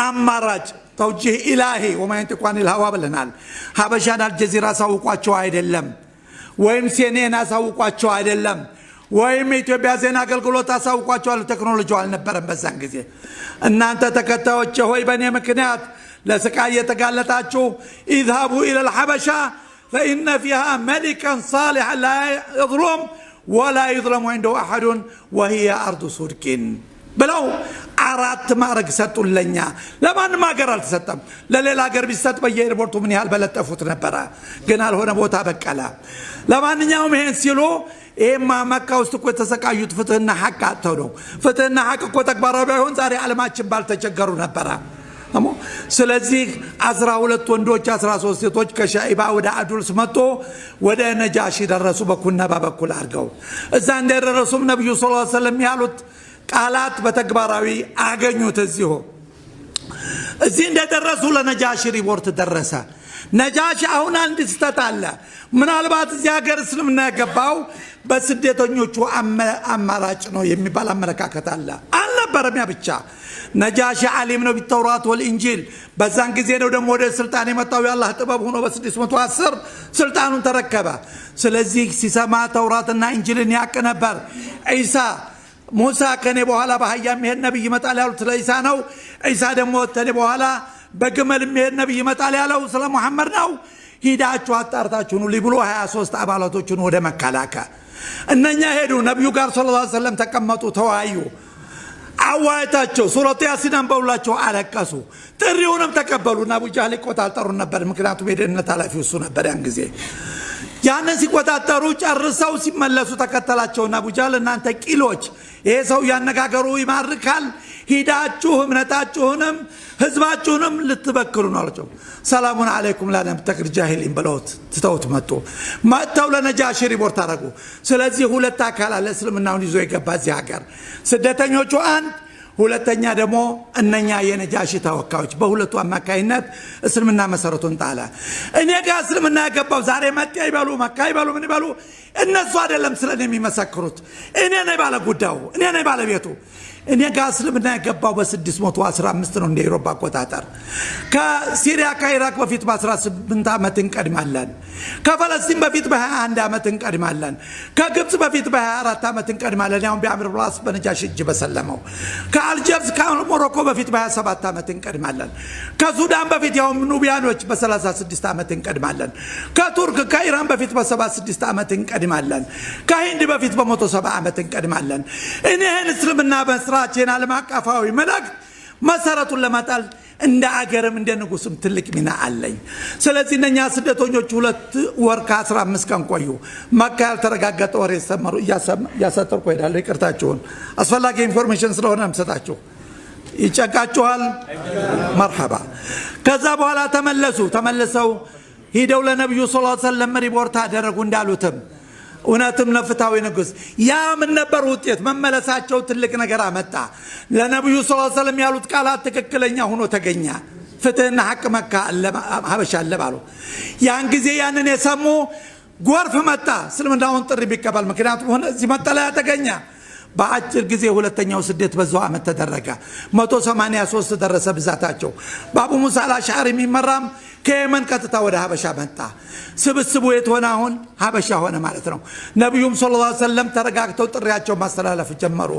አማራጭ ተውጂህ ኢላሂ ወማይንተቋን الهوا ብለናል ሀበሻን አልጀዚራ ሳውቋቸው አይደለም ወይም ሲኤንኤን አሳውቋቸው አይደለም ወይም ኢትዮጵያ ዜና አገልግሎት አሳውቋቸው ቴክኖሎጂው አልነበረም በዛን ጊዜ እናንተ ተከታዮች ሆይ በእኔ ምክንያት ለስቃይ የተጋለጣችሁ اذهبوا الى الحبشه فان فيها ملكا صالحا لا يظلم ولا يظلم عنده احد وهي ارض صدق ብለው አራት ማረግ ሰጡልኛ ለማን ማገር አልተሰጠም ለሌላ ሀገር ቢሰጥ በየኤርፖርቱ ምን ያህል በለጠፉት ነበር ግን አልሆነ ቦታ በቀላ ለማንኛውም ይሄን ሲሉ ኤማ መካ ውስጥ እኮ ተሰቃዩት ፍትህና ሐቅ አጥተው ነው ፍትህና ሐቅ እኮ ተግባራዊ ባይሆን ዛሬ ዓለማችን ባልተቸገሩ ነበር ስለዚህ 12 ወንዶች 13 ሴቶች ከሻይባ ወደ አዱልስ መጥቶ ወደ ነጃሺ ደረሱ በኩና በበኩል አርገው እዛ እንደደረሱም ነብዩ ሰለላሁ ዐለይሂ ወሰለም ያሉት ቃላት በተግባራዊ አገኙት እዚህ እንደደረሱ ለነጃሺ ሪፖርት ደረሰ ነጃሺ አሁን አንድ ስተታለ ምናልባት እዚህ ሀገር እስልምና ያገባው በስደተኞቹ አማራጭ ነው የሚባል አመለካከት አለ አልነበረም ያ ብቻ ነጃሺ ዓሊም ነው ቢተውራት ወልኢንጂል በዛን ጊዜ ነው ደግሞ ወደ ስልጣን የመጣው ያላህ ጥበብ ሆኖ በ610 ስልጣኑን ተረከበ ስለዚህ ሲሰማ ተውራትና ኢንጂልን ያቅ ነበር ኢሳ موسى كان بوهلا بهايام هي النبي يمطال ያሉት ለኢሳ ነው ኢሳ ደግሞ ተኔ በኋላ በግመል የሚሄድ ነብይ ይመጣል ያለው ስለ መሐመድ ነው ሂዳችሁ አጣርታችሁ ነው ሊብሎ 23 አባላቶቹን ወደ መካ ላከ እነኛ ሄዱ ነብዩ ጋር ሰለላሁ ዐለይሂ ወሰለም ተቀመጡ ተወያዩ አዋይታቸው ሱረቱ ያሲን አንበውላቸው አለቀሱ ጥሪውንም ተቀበሉና አቡ ጃህል ቆጣጠሩ ነበር ምክንያቱም የደህንነት ኃላፊው እሱ ነበር ያን ጊዜ ያንን ሲቆጣጠሩ ጨርሰው ሲመለሱ ተከተላቸውና አቡ ጃህል እናንተ ቂሎች ይሄ ሰው ያነጋገሩ ይማርካል ሂዳችሁ እምነታችሁንም ህዝባችሁንም ልትበክሉ ነው አላቸው ሰላሙን አለይኩም ላለም ተክር ጃሂሊን ብለውት ትተውት መጥተው ለነጃሺ ሪፖርት አደረጉ ስለዚህ ሁለት አካል አለ እስልምናውን ይዞ የገባ እዚህ ሀገር ስደተኞቹ አንድ ሁለተኛ ደግሞ እነኛ የነጃሺ ተወካዮች በሁለቱ አማካይነት እስልምና መሰረቱን ጣለ እኔ ጋር እስልምና የገባው ዛሬ መጤ ይበሉ መካ ይበሉ ምን ይበሉ እነሱ አይደለም ስለኔ የሚመሰክሩት እኔ ነኝ ባለ ጉዳዩ እኔ ነኝ ባለቤቱ እኔ ጋር እስልምና የገባው በ615 ነው እንደ አውሮፓ አቆጣጠር ከሲሪያ ከኢራቅ በፊት በ18 አመት እንቀድማለን ከፈለስቲን በፊት በ21 አመት እንቀድማለን ከግብጽ በፊት በ24 አመት እንቀድማለን ያው በአምር ብላስ በነጃሺ እጅ በሰለመው ከአልጀርስ ከሞሮኮ በፊት በ27 አመት እንቀድማለን ከሱዳን በፊት ያው ኑቢያኖች በ36 አመት እንቀድማለን ከቱርክ ከኢራን በፊት በ76 አመት እንቀድማለን ከህንድ በፊት በ170 አመት እንቀድማለን እኔን እስልምና በስራችን አለማቀፋዊ መልእክት መሰረቱን ለማጣል እንደ አገርም እንደ ንጉስም ትልቅ ሚና አለኝ ስለዚህ እነኛ ስደተኞች 2 ወር ከ15 ቀን ቆዩ መካ ያልተረጋገጠ ወሬ ሰመሩ ያሰጠርኩ ሄዳለሁ ይቅርታችሁን አስፈላጊ ኢንፎርሜሽን ስለሆነ አምሰጣችሁ ይጨቃችኋል መርሐባ ከዛ በኋላ ተመለሰው ሄደው ለነብዩ ሰለላሁ ዐለይሂ ወሰለም ሪፖርት አደረጉ እንዳሉትም እውነትም ለፍታዊ ንጉስ ያ ምን ነበር ውጤት መመለሳቸው ትልቅ ነገር አመጣ ለነብዩ ሰለላሁ ዐለይሂ ወሰለም ያሉት ቃላት ትክክለኛ ሆኖ ተገኘ ፍትህና ሐቅ መካ ሀበሻ አለባሉ ያን ጊዜ ያንን የሰሙ ጎርፍ መጣ እስልምናውን ጥሪ ቢቀበል ምክንያቱም ሆነ እዚህ መጠለያ ተገኘ በአጭር ጊዜ ሁለተኛው ስደት በዛው አመት ተደረገ 183 ደረሰ ብዛታቸው በአቡ ሙሳ አልአሽዓሪ የሚመራም ከየመን ቀጥታ ወደ ሀበሻ መጣ ስብስቡ የት ሆነ አሁን ሀበሻ ሆነ ማለት ነው ነብዩም ሰለላሁ ዐለይሂ ወሰለም ተረጋግተው ጥሪያቸው ማስተላለፍ ጀመሩ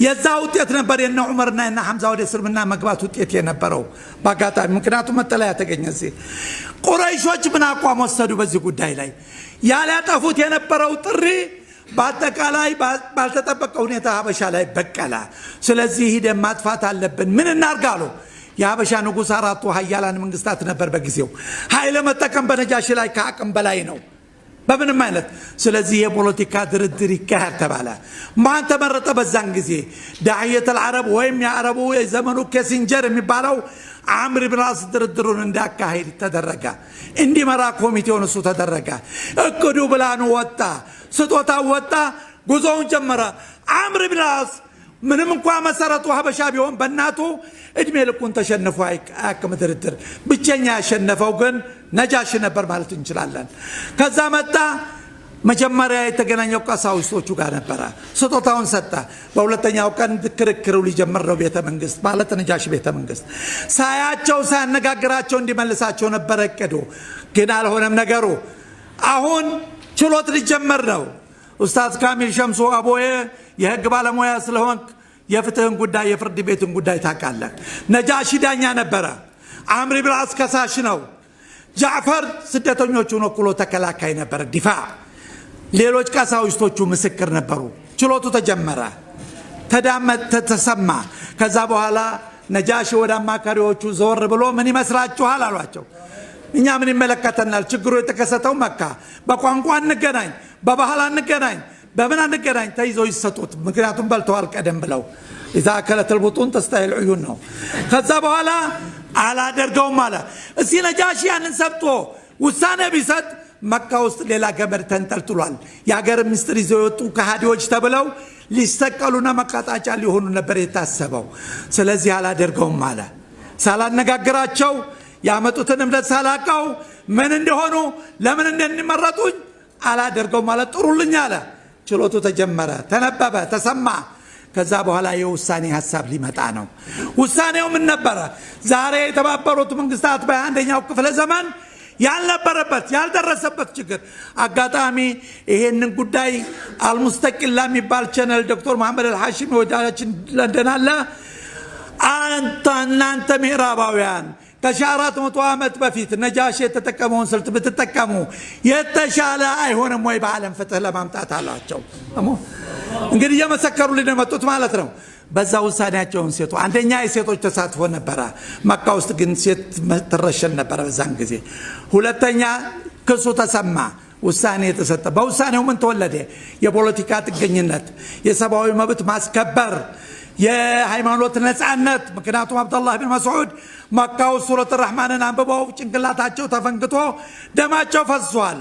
የዛ ውጤት ነበር የነ ዑመርና የነ ሐምዛ ወደ እስልምና መግባት ውጤት የነበረው በአጋጣሚ ምክንያቱም መጠለያ ተገኘ እዚህ ቁረይሾች ምን አቋም ወሰዱ በዚህ ጉዳይ ላይ ያላጠፉት የነበረው ጥሪ በአጠቃላይ ባልተጠበቀ ሁኔታ ሀበሻ ላይ በቀላ ስለዚህ ሂደን ማጥፋት አለብን ምን እናርጋሉ የሀበሻ ንጉስ አራቱ ሀያላን መንግስታት ነበር በጊዜው ኃይለ መጠቀም በነጃሺ ላይ ከአቅም በላይ ነው በምንም አይነት ስለዚህ የፖለቲካ ድርድር ይካሄድ ተባለ ማን ተመረጠ በዛን ጊዜ ዳዕየት العرب ወይም የአረቡ የዘመኑ ኬሲንጀር የሚባለው አምር ኢብኑ አስ ድርድሩን እንዳካሄድ ተደረገ እንዲመራ ኮሚቴውን እሱ ተደረገ እቅዱ ብላኑ ወጣ ስጦታ ወጣ ጉዞውን ጀመረ አምር ኢብኑ አስ ምንም እንኳን መሰረቱ ሀበሻ ቢሆን በእናቱ እድሜ ልኩን ተሸንፎ አያክም ድርድር ብቸኛ ያሸነፈው ግን ነጃሺ ነበር ማለት እንችላለን ከዛ መጣ መጀመሪያ የተገናኘው ቀሳውስቶቹ ጋር ነበር ስጦታውን ሰጣ በሁለተኛው ቀን ክርክሩ ሊጀምር ነው ቤተ መንግስት ማለት ነጃሺ ቤተ መንግስት ሳያነጋግራቸው እንዲመልሳቸው ነበር እቅዱ ግን አልሆነም ነገሩ አሁን ችሎት ሊጀምር ነው ኡስታዝ ካሚል ሸምሱ አቦዬ የህግ ባለሙያ ስለሆነ የፍትህን ጉዳይ የፍርድ ቤትን ጉዳይ ታውቃለህ ነጃሺ ዳኛ ነበር አምር ኢብኑ አስ ከሳሽ ነው ጃዕፈር ስደተኞቹን ወክሎ ተከላካይ ነበር ዲፋ ሌሎች ቀሳውስቶቹ ምስክር ነበሩ ችሎቱ ተጀመረ ተሰማ ከዛ በኋላ ነጃሺ ወደ አማካሪዎቹ ዞር ብሎ ምን ይመስላችኋል አሏቸው እኛ ምን ይመለከተናል ችግሩ የተከሰተው መካ በቋንቋ እንገናኝ በባህል እንገናኝ በምን እንገናኝ ተይዘው ይሰጡት ምክንያቱም በልተዋል ቀደም ብለው اذا اكلت البطون تستاهل العيون ነው ከዛ በኋላ አላደርገውም አለ እዚህ ነጃሺ ያንን ሰብቶ ውሳኔ ቢሰጥ መካ ውስጥ ሌላ ገመድ ተንጠልጥሏል የሀገር ሚኒስትር ይዘው የወጡ ከሃዲዎች ተብለው ሊሰቀሉና መቃጣጫ ሊሆኑ ነበር የታሰበው ስለዚህ አላደርገውም አለ ሳላነጋግራቸው ያመጡትን እምነት ሳላቀው ምን እንደሆኑ ለምን እንደሚመረጡኝ አላደርገውም ማለት ጥሩልኝ አለ ችሎቱ ተጀመረ ተነበበ ተሰማ ከዛ በኋላ የውሳኔ ሐሳብ ሊመጣ ነው ውሳኔው ምን ነበር ዛሬ የተባበሩት መንግስታት በአንደኛው ክፍለ ዘመን ያልነበረበት ያልደረሰበት ችግር አጋጣሚ ይሄንን ጉዳይ አልሙስተቂላ የሚባል ቻናል ዶክተር መሐመድ አልሐሺሚ ወዳችን ለንደን አለ እናንተ ምዕራባውያን ከሻራት መቶ ዓመት በፊት ነጃሺ የተጠቀመውን ስልት ብትጠቀሙ የተሻለ አይሆንም ወይ በዓለም ፍትህ ለማምጣት አላቸው። እንግዲህ የመሰከሩልን የመጡት ማለት ነው። በዛ ውሳኔያቸውን ሴቱ አንደኛ የሴቶች ተሳትፎ ነበር። መካ ውስጥ ግን ሴት ተረሸን ነበር በዛን ጊዜ። ሁለተኛ ክሱ ተሰማ፣ ውሳኔ ተሰጠ። በውሳኔው ምን ተወለደ? የፖለቲካ ጥገኝነት፣ የሰብአዊ መብት ማስከበር፣ የሃይማኖት ነፃነት። ምክንያቱም አብዱላህ ብን መስዑድ መካው ሱረት الرحማንን አንብበው ጭንቅላታቸው ተፈንክቶ ደማቸው ፈሷል።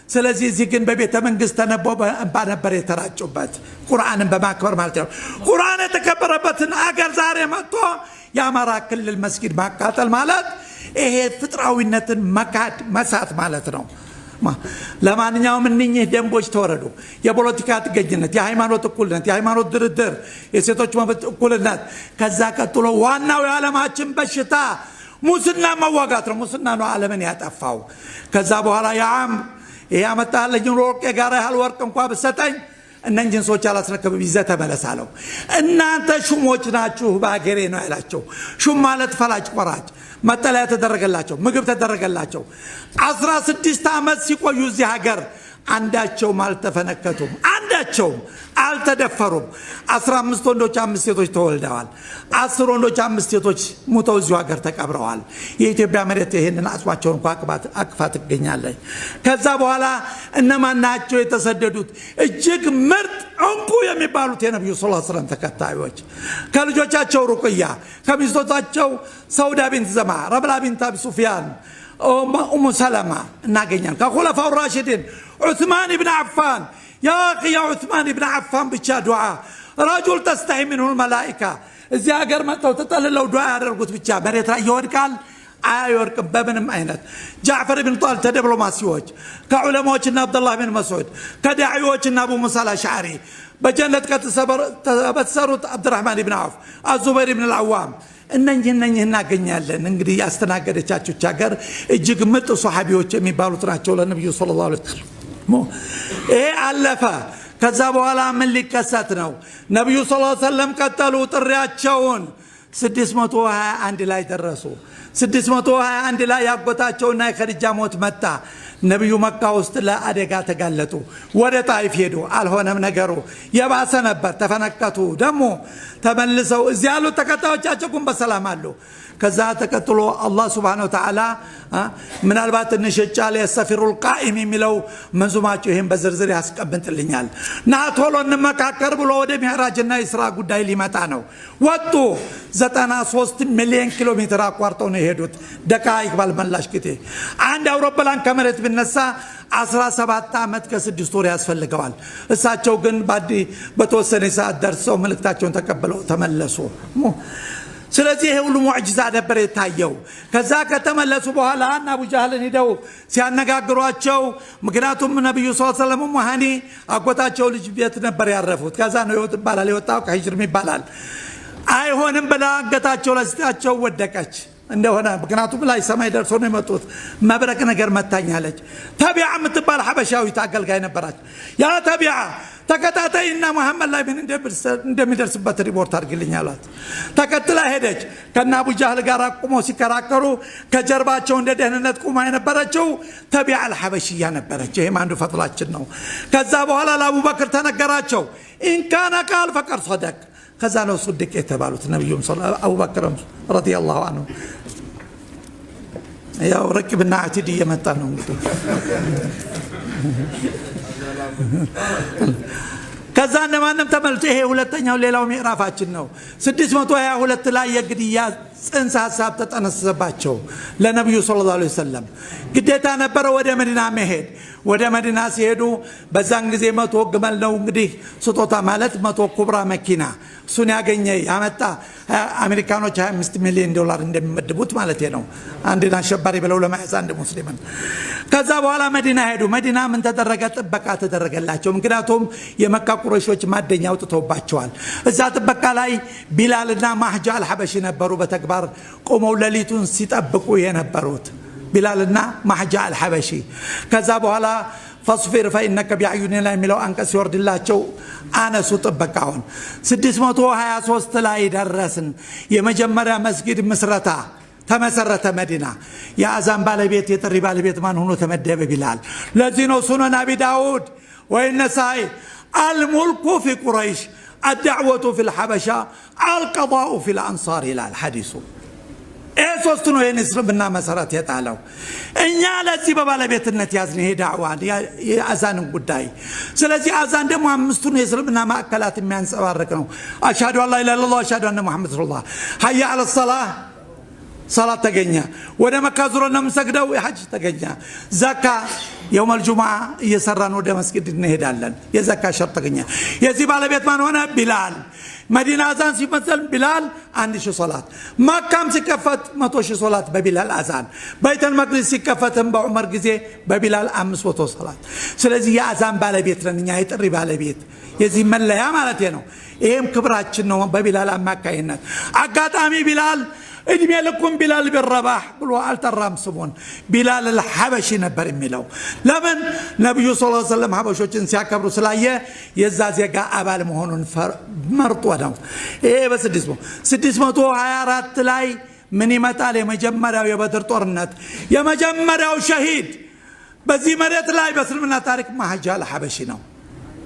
ስለዚህ እዚህ ግን በቤተ መንግስት ተነበው ነበር የተራጩበት ቁርአንን በማክበር ማለት ነው። ቁርአን የተከበረበትን አገር ዛሬ መጥቶ የአማራ ክልል መስጊድ ማቃጠል ማለት ይሄ ፍጥራዊነትን መካድ መሳት ማለት ነው። ለማንኛውም እነኚህ ደንቦች ተወረዱ። የፖለቲካ ጥገኝነት፣ የሃይማኖት እኩልነት፣ የሃይማኖት ድርድር፣ የሴቶች መብት እኩልነት። ከዛ ቀጥሎ ዋናው የዓለማችን በሽታ ሙስና መዋጋት ነው። ሙስና ነው ዓለምን ያጠፋው። ከዛ በኋላ ያም ያመጣልኝ ወርቅ የጋራ ያህል ወርቅ እንኳን በሰጠኝ እነኚህን ሰዎች አላስረከብም ይዘህ ተመለስ አለው። እናንተ ሹሞች ናችሁ በአገሬ ነው ያላቸው። ሹም ማለት ፈላጭ ቆራጭ። መጠለያ ተደረገላቸው፣ ምግብ ተደረገላቸው። 16 ዓመት ሲቆዩ እዚህ ሀገር አንዳቸውም አልተፈነከቱም፣ አንዳቸውም አልተደፈሩም። 15 ወንዶች 5 ሴቶች ተወልደዋል። 10 ወንዶች 5 ሴቶች ሙተው እዚሁ ሀገር ተቀብረዋል። የኢትዮጵያ መሬት ይሄንን አጽማቸውን አቅፋ ትገኛለች። ከዛ በኋላ እነማን ናቸው የተሰደዱት? እጅግ ምርጥ እንቁ የሚባሉት የነብዩ ሰለላሁ ዐለይሂ ወሰለም ተከታዮች ከልጆቻቸው ሩቅያ፣ ከሚስቶቻቸው ሰውዳ ቢንት ዘማ፣ ረብላ ቢንት አቢ ሱፊያን፣ ኡሙ ሰለማ እናገኛለን። ከኹለፋው ራሽዲን ዑስማን ብን አፋን። يا أخي يا عثمان بن عفان بتشا دعاء رجل تستحي منه الملائكة. إذا أجر ما تطلع دعاء رجوت بتشا مريت رأيور قال آيورك بابن ماينات. جعفر بن طالب تدبلوماسيوج كعلماء عبد الله بن مسعود كداعيوج أبو موسى الأشعري بجنة كتسرت عبد الرحمن بن عوف الزبير بن العوام. እነኚህ እናገኛለን። እንግዲህ ያስተናገደቻቸው ቻገር እጅግ ምርጥ ሱሐቢዎች የሚባሉት ናቸው ለነብዩ ሰለላሁ ዐለይሂ ወሰለም። ይሄ አለፈ። ከዛ በኋላ ምን ሊከሰት ነው? ነብዩ ሰለላሁ ዐለይሂ ወሰለም ቀጠሉ ጥሪያቸውን። 621 ላይ ደረሱ። 621 ላይ ያጎታቸውና የኸዲጃ ሞት መጣ። ነብዩ መካ ውስጥ ለአደጋ ተጋለጡ። ወደ ጣይፍ ሄዱ። አልሆነም ነገሩ፣ የባሰ ነበር። ተፈነከቱ። ደግሞ ተመልሰው እዚህ ያሉት ተከታዮቻቸው ግን በሰላም አሉ። ከዛ ተከትሎ አላህ Subhanahu Wa Ta'ala ምናልባት እንሸጫለ የሰፊሩል ቃኢም የሚለው መንዙማቸው ይሄን በዝርዝር ያስቀምጥልኛል። ናቶሎ እንመካከር ብሎ ወደ ሚዕራጅና ኢስራ ጉዳይ ሊመጣ ነው። ወጡ። 93 ሚሊዮን ኪሎ ሜትር አቋርጠው ነው የሄዱት። ደቃይቅ ባልመላሽ ጊዜ አንድ አውሮፕላን ከመሬት ቢነሳ 17 ዓመት ከ6 ወር ያስፈልገዋል። እሳቸው ግን በተወሰነ ሰዓት ደርሰው መልእክታቸውን ተቀበለው ተመለሱ። ስለዚህ ይሄ ሁሉ ሙዕጂዛ ነበር የታየው። ከዛ ከተመለሱ በኋላ አቡ ጃህልን ሄደው ሲያነጋግሯቸው፣ ምክንያቱም ነብዩ ሰለላሁ ዐለይሂ ወሰለም ሙሃኒ አጎታቸው ልጅ ቤት ነበር ያረፉት። ከዛ ነው የወጣው ከሂጅርም ይባላል። አይሆንም ብላ አንገታቸው ላይ ስታቸው ወደቀች እንደሆነ፣ ምክንያቱም ላይ ሰማይ ደርሶ ነው የመጡት። መብረቅ ነገር መታኛለች። ተቢዓ የምትባል ሐበሻዊት አገልጋይ ነበራች። ያ ተቢዓ ተከታታይና መሐመድ ላይ ምን እንደሚደርስበት ሪፖርት አድርግልኝ አላት። ተከትላ ሄደች። ከና አቡ ጃህል ጋር ቆሞ ሲከራከሩ ከጀርባቸው እንደ ደህንነት ቆማ የነበረችው ተቢዓ አልሐበሽያ ነበረች። ይሄም አንዱ ፈጥላችን ነው። ከዛ በኋላ ለአቡበክር ተነገራቸው። ኢንካነ ቃል ፈቀር ሰደቅ። ከዛ ነው ሱድቅ የተባሉት ነብዩም አቡበክርም ረዲየላሁ ዐንሁ። ያው ረክብና አቲድ እየመጣ ነው እንግዲህ። ከዛ እንደማንም ተመልሶ ይሄ ሁለተኛው ሌላው ምዕራፋችን ነው። 622 ላይ የግድያ ጽንሰ ሐሳብ ተጠነሰሰባቸው ለነብዩ ሰለላሁ ዐለይሂ ወሰለም። ግዴታ ነበረ ወደ መዲና መሄድ። ወደ መዲና ሲሄዱ በዛን ጊዜ 100 ግመል ነው እንግዲህ ስጦታ ማለት 100 ኩብራ መኪና እሱን ያገኘ ያመጣ አሜሪካኖች 25 ሚሊዮን ዶላር እንደሚመድቡት ማለት ነው አንድን አሸባሪ ብለው ለማያዝ አንድ ሙስሊምን። ከዛ በኋላ መዲና ሄዱ። መዲና ምን ተደረገ? ጥበቃ ተደረገላቸው። ምክንያቱም የመካ ቁረይሾች ማደኛ አውጥተውባቸዋል። እዛ ጥበቃ ላይ ቢላልና ማህጃ አልሐበሺ ነበሩ በተግባር ቆመው ሌሊቱን ሲጠብቁ የነበሩት ቢላልና ማህጃ አልሐበሺ። ከዛ በኋላ فاصفر فإنك بأعيننا የሚለው አንቀጽ ይወርድላቸው አነሱ ጥበቃውን 623 ላይ ደረስን የመጀመሪያ መስጊድ ምስረታ ተመሰረተ መዲና የአዛን ባለቤት የጥሪ ባለቤት ማን ሆኖ ተመደበ ቢላል ለዚህ ነው ሱነን አቢ ዳውድ ወይነሳይ الملك في قريش الدعوة في الحبشة القضاء في الأنصار إلى الحديث ሶስት ነው የእስልምና መሰረት የጣለው እኛ ለዚህ በባለቤትነት ያዝን ይሄ ዳዕዋ የአዛንን ጉዳይ ስለዚህ አዛን ደግሞ አምስቱን የእስልምና ማዕከላት የሚያንጸባርቅ ነው አሽሃዱ አላ ኢላሀ ኢላላህ አሽሃዱ አነ ሙሐመድ ረሱሉላህ ሀያ አለ ሰላህ صلاة تجنيا وده مكازورنا مسجدة وحج تجنيا زكاة يوم الجمعة يسرنا وده مسجد نهدالن يزكاة شرط تجنيا يزيب على بيت من هنا بلال مدينة أذان سي مثلا بلال عندي شو صلاة مكة سكفت ما توشي صلاة ببلال أذان بيت المقدس سكفت بعمر جزء ببلال أمس وتو صلاة سلزي يا أذان بالي بيت رنيا يتري بالي بيت يزيب من لا يا مالتينو إيم كبرات شنو ببلال أما كائنات أقات أمي بلال ادمي لكم بلال بن رباح قالوا الترام سمون بلال الحبشي نبر ميلو لمن نبي صلى الله عليه وسلم حبشوچن ሲያከብሩ ስላየ የዛ ዜጋ አባል መሆኑን መርጦ ነው ይሄ በ624 ላይ ምን ይመጣል የመጀመሪያው የበድር ጦርነት የመጀመሪያው ሸሂድ በዚህ መሬት ላይ በእስልምና ታሪክ ማህጃል ሐበሺ ነው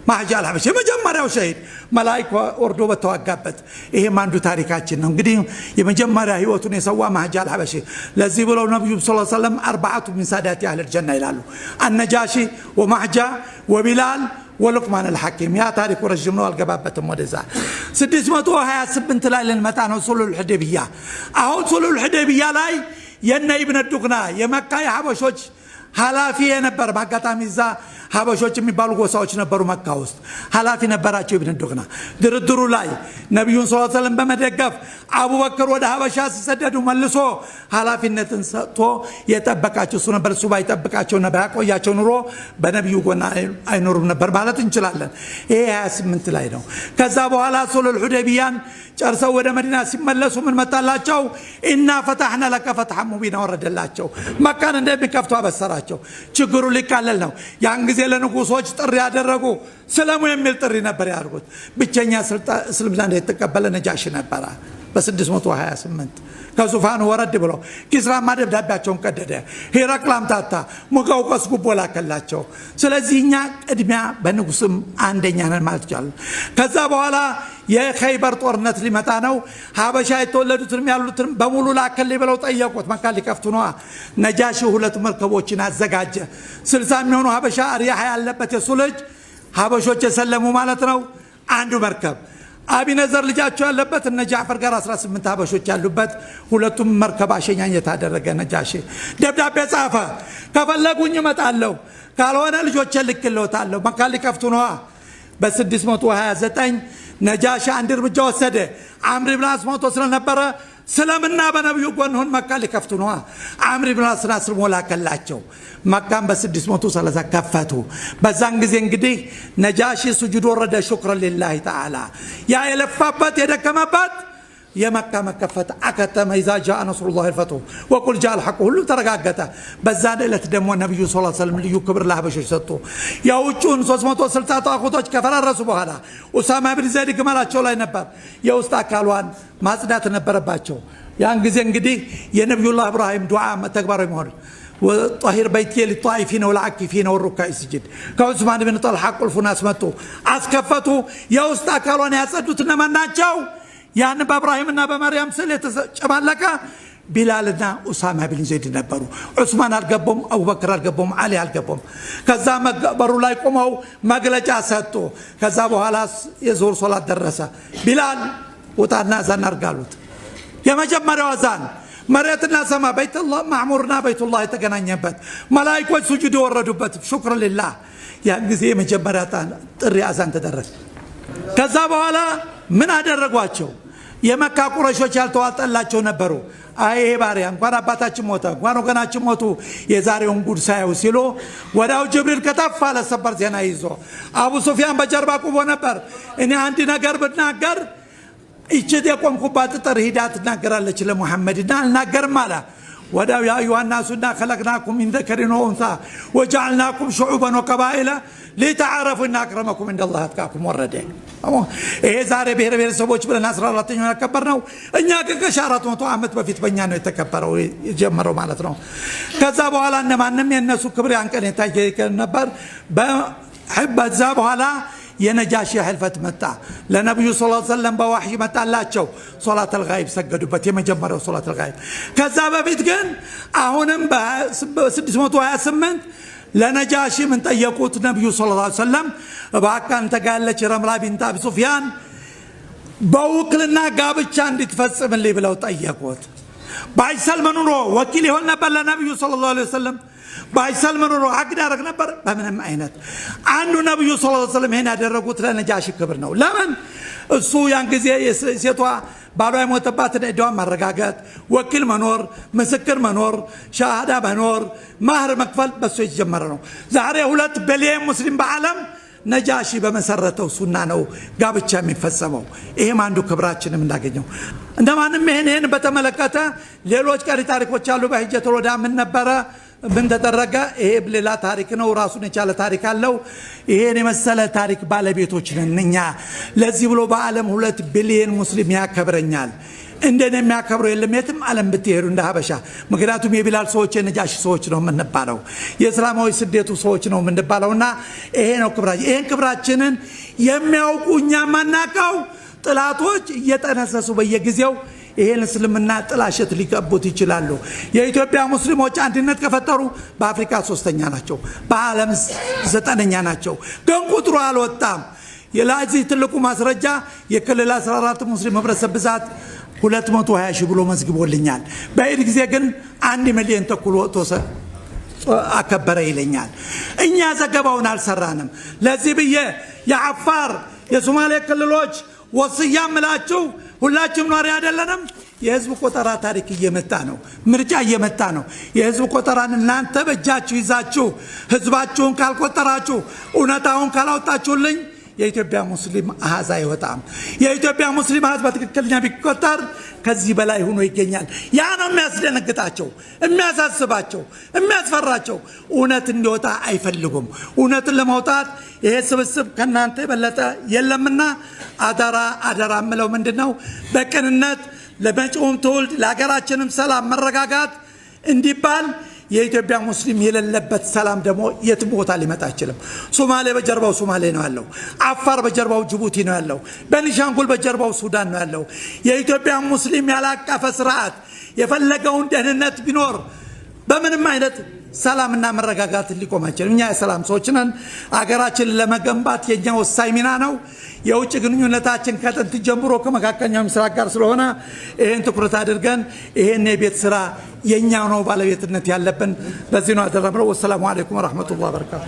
ማህጃል ሐበሺ የመጀመሪያው ሸሂድ መላእክት ወርዶ በተዋጋበት ይሄ ማንዱ ታሪካችን ነው እንግዲህ የመጀመሪያ ህይወቱን የሰዋ ማህጃል ሐበሺ ለዚህ ብለው ነብዩ ሰለላሁ ዐለይሂ ወሰለም አርባዓቱ ሚን ሳዳቲ አህል الجنة ይላሉ النجاشي ومحجة وبلال ولقمان الحكيم يا تاريخ رجم ነው አልገባበትም ወደዛ 628 ላይ ልንመጣ ነው ሱሉል ሁደይቢያ አሁን ሱሉል ሁደይቢያ ላይ የነ ኢብኑ ዱግና የመካ የሐበሾች ሐላፊ የነበር ማጋጣሚ እዛ ሐበሾች የሚባሉ ጎሳዎች ነበሩ መካ ውስጥ ሐላፊ ነበራቸው ኢብኑ ዱግና ድርድሩ ላይ ነብዩን ሰለላሁ ዐለይሂ ወሰለም በመደገፍ አቡበክር ወደ ሐበሻ ሲሰደዱ መልሶ ሐላፊነትን ሰጥቶ የጠበቃቸው እሱ ነበር እሱ ባይጠብቃቸው ነበር ያቆያቸው ኑሮ በነብዩ ጎና አይኖሩም ነበር ማለት እንችላለን ይሄ 28 ላይ ነው ከዛ በኋላ ሱሉል ሁደይቢያን ጨርሰው ወደ መዲና ሲመለሱ ምን መጣላቸው ኢና ፈታህና ለከ ፈትሐን ሙቢና ወረደላቸው መካን እንደሚከፍቱ አበሰራቸው ችግሩ ሊቃለል ነው ያን ጊዜ ለንጉሶች ጥሪ ያደረጉ ሰላሙ የሚል ጥሪ ነበር ያርጉት ብቸኛ እስልምና እንደተቀበለ ነጃሺ ነበር በ628 ከዙፋኑ ወረድ ብሎ ኪስራ ማደብዳቤያቸውን ቀደደ ሄራቅላም ታታ ሙቀውቀስ ጉቦላ ከላቸው ስለዚህ እኛ ቅድሚያ በንጉስም አንደኛ ነን ማለት ይችላል ከዛ በኋላ የኸይበር ጦርነት ሊመጣ ነው ሐበሻ የተወለዱትም ያሉትም በሙሉ ላከል ብለው ጠየቁት መካ ሊከፍቱ ነው ነጃሺ ሁለት መርከቦችን አዘጋጀ 60 የሚሆኑ ሐበሻ ሪያህ ያለበት የሱልጅ ሐበሾች የሰለሙ ማለት ነው አንዱ መርከብ አቢ ነዘር ልጃቸው ያለበት እነ ጃዕፈር ጋር 18 ሐበሾች ያሉበት ሁለቱም መርከብ አሸኛኘት አደረገ ነጃሺ ደብዳቤ ጻፈ ከፈለጉኝ እመጣለሁ ካልሆነ ልጆቼ ልክልዎታለሁ መካ ሊከፍቱ ነው በ629 ነጃሺ አንድ እርምጃ ወሰደ አምር ኢብኑ አስ ሞቶ ስለነበረ ስለምና በነብዩ ጎንሆን መካ ሊከፍቱ ነው አምር ኢብኑ አስ ናስር ሞላከላቸው መካን በ630 ከፈቱ በዛን ጊዜ እንግዲህ ነጃሺ ሱጁድ ወረደ ሽክረን ሊላሂ ተዓላ ያ የለፋበት የደከመበት የመካ መከፈት አከተመ إذا جاء نصر الله الفتح وقل جاء الحق ሁሉ ተረጋገጠ በዛን ዕለት ደግሞ ነብዩ ሰለላሁ ዐለይሂ ወሰለም ልዩ ክብር ለሐበሾች ሰጡ ያውጩን 360 ጣቁቶች ከፈራረሱ በኋላ ኡሳማ ኢብኑ ዘይድ ግመላቸው ላይ ነበር የውስጥ አካሏን ማጽዳት ነበረባቸው ያን ጊዜ እንግዲህ የነብዩላህ ኢብራሂም ዱዓ ተግባራዊ መሆን وطهير بيتي للطائفين والعاكفين والركع السجود كعثمان بن طلحه قلف ناس متو اسكفتوا يوسط አካሏን ያጸዱት እነማን ናቸው ያን በእብራሂምና በመርያም ስለ ተጨማለቀ ቢላልና ኡሳማ ኢብኑ ዘይድ ነበሩ ዑስማን አልገባም አቡበክር አልገባም አሊ አልገባም ከዛ መገበሩ ላይ ቆመው መግለጫ ሰጡ ከዛ በኋላ የዙር ሶላት ደረሰ ቢላል ወጣና አዛን አርጋሉት የመጀመሪያው አዛን መሬትና ሰማ በይተላህ ማዕሙርና በይተላህ የተገናኘበት መላእክቶች ሱጁድ ወረዱበት ሽክር ሊላህ ያን ጊዜ የመጀመሪያ ጥሪ አዛን ተደረገ ከዛ በኋላ ምን አደረጓቸው የመካ ቁረይሾች ያልተዋጠላቸው ነበሩ አይ ባሪያ እንኳን አባታችን ሞተ እንኳን ወገናችን ሞቱ የዛሬውን ጉድ ሳይው ሲሉ ወዳው ጅብሪል ከተፋ ለሰበር ዜና ይዞ አቡ ሱፊያን በጀርባ ቆሞ ነበር እኔ አንድ ነገር ብናገር እቺ የቆምኩባት ጥር ሂዳት ተናገራለች ለሙሐመድና አልናገርም አለ وداو يا أيها الناس إنا خلقناكم من ذكر وأنثى وجعلناكم شعوبا وقبائل لتعارفوا إن أكرمكم عند الله أتقاكم ورده إيه زاري بير بير سبوش بلا نصر الله تنيو نكبرناو إنيا كشارات متو عمت بفيت بنيانو يتكبروا يجمروا مالتنا كذا بولا إنما نمي الناس كبري عنك نتاجي كنبر بحب الزاب على ينجاشي حلفت متى لنبي صلى الله عليه وسلم بوحي متى لاتشو صلاة الغائب سجدوا بتي ما جمروا صلاة الغائب كذا ببيتكن أهونم بسدس متوها سمنت لنجاشي من تيقوت النبي صلى الله عليه وسلم باكان تقال لك رملا بنت أبي سفيان بوكلنا قابتشان تفسم اللي بلو تيقوت باي سلمان رو وكيل هو نبل النبي صلى الله عليه وسلم باي سلمان رو أقدر نبر بمن عينت عنده النبي صلى الله عليه وسلم هنا درجوت لنجاشي كبرنا لمن السو ينقزي سيتوا بعد ما تبعتنا دوام مرقعات وكيل منور مسكر منور شهادة منور مهر مكفل بس يجمرنا زهره ولات بليه مسلم بعالم نجاشي بمسرته سنانو قابل شامي فسمو إيه ما عنده كبراتنا من داقينه عندما نمهن بتملكته ليلوج كاري تاريخ وشالو بهجة رودا من نبرة من تدرجة إيه بلا تاريخنا وراسنا شال تاريخ الله إيه نمسألة تاريخ بالبيتوچنا نيا لازم بعالم ولات بليين مسلم يا كبرنيال عندنا ما كبروا اللي ميتم علم بتيرو ده بشا مقداتهم يبلال سوتش نجاش سوتش نوم من نبارو يسلام هو يسديتو سوتش نوم من نبارونا إيه نكبراج إيه كبراجنن يمياو كونيا مناكاو طلعتوش يتناسسوا بيجزيو إيه نسلمنا طلاشت اللي كبوتي يشلالو يا إثيوبيا مسلموች አንድነት ከፈጠሩ በአፍሪካ ሶስተኛ ናቸው በዓለም ዘጠነኛ ናቸው ግን ቁጥሩ አልወጣም የላዚ ትልቁ ማስረጃ የክልል 14 ሙስሊም ህብረተሰብ ብዛት 220 ሺህ ብሎ መዝግቦልኛል በኢድ ጊዜ ግን 1 ሚሊዮን ተኩል ወጥቶ አከበረ ይለኛል እኛ ዘገባውን አልሰራንም ለዚህ ብዬ የአፋር የሶማሌ ክልሎች ወስያ ምላችሁ ሁላችሁም ኗሪ አይደለንም የህዝብ ቆጠራ ታሪክ እየመጣ ነው ምርጫ እየመጣ ነው የህዝብ ቆጠራን እናንተ በእጃችሁ ይዛችሁ ህዝባችሁን ካልቆጠራችሁ ኡነታውን ካላወጣችሁልኝ የኢትዮጵያ ሙስሊም አሃዛ ይወጣም የኢትዮጵያ ሙስሊም አሃዝ በትክክለኛ ቢቆጠር ከዚህ በላይ ሆኖ ይገኛል ያ ነው የሚያስደነግጣቸው የሚያሳስባቸው የሚያስፈራቸው ኡነት እንዲወጣ አይፈልጉም ኡነትን ለማውጣት ይሄ ስብስብ ከናንተ በለጠ የለምና አደራ ምለው ምንድነው በቅንነት ለመጪውም ትውልድ ለሀገራችንም ሰላም መረጋጋት እንዲባል የኢትዮጵያ ሙስሊም የሌለበት ሰላም ደግሞ የትም ቦታ ሊመጣ አይችልም ሶማሌ በጀርባው ሶማሌ ነው ያለው አፋር በጀርባው ጅቡቲ ነው ያለው በኒሻንጉል በጀርባው ሱዳን ነው ያለው የኢትዮጵያ ሙስሊም ያላቀፈ ስርዓት የፈለገውን ደህንነት ቢኖር በምንም አይነት ሰላምና መረጋጋት ሊቆም አይችልም እኛ የሰላም ሰዎች ነን አገራችን ለመገንባት የኛ ወሳኝ ሚና ነው የውጭ ግንኙነታችን ከጥንት ጀምሮ ከመካከለኛው ምስራቅ ጋር ስለሆነ ይሄን ትኩረት አድርገን ይሄን የቤት ስራ የኛው ነው ባለቤትነት ያለብን በዚህ ነው አደረብረው ወሰላሙ አለይኩም ወራህመቱላሂ ወበረካቱ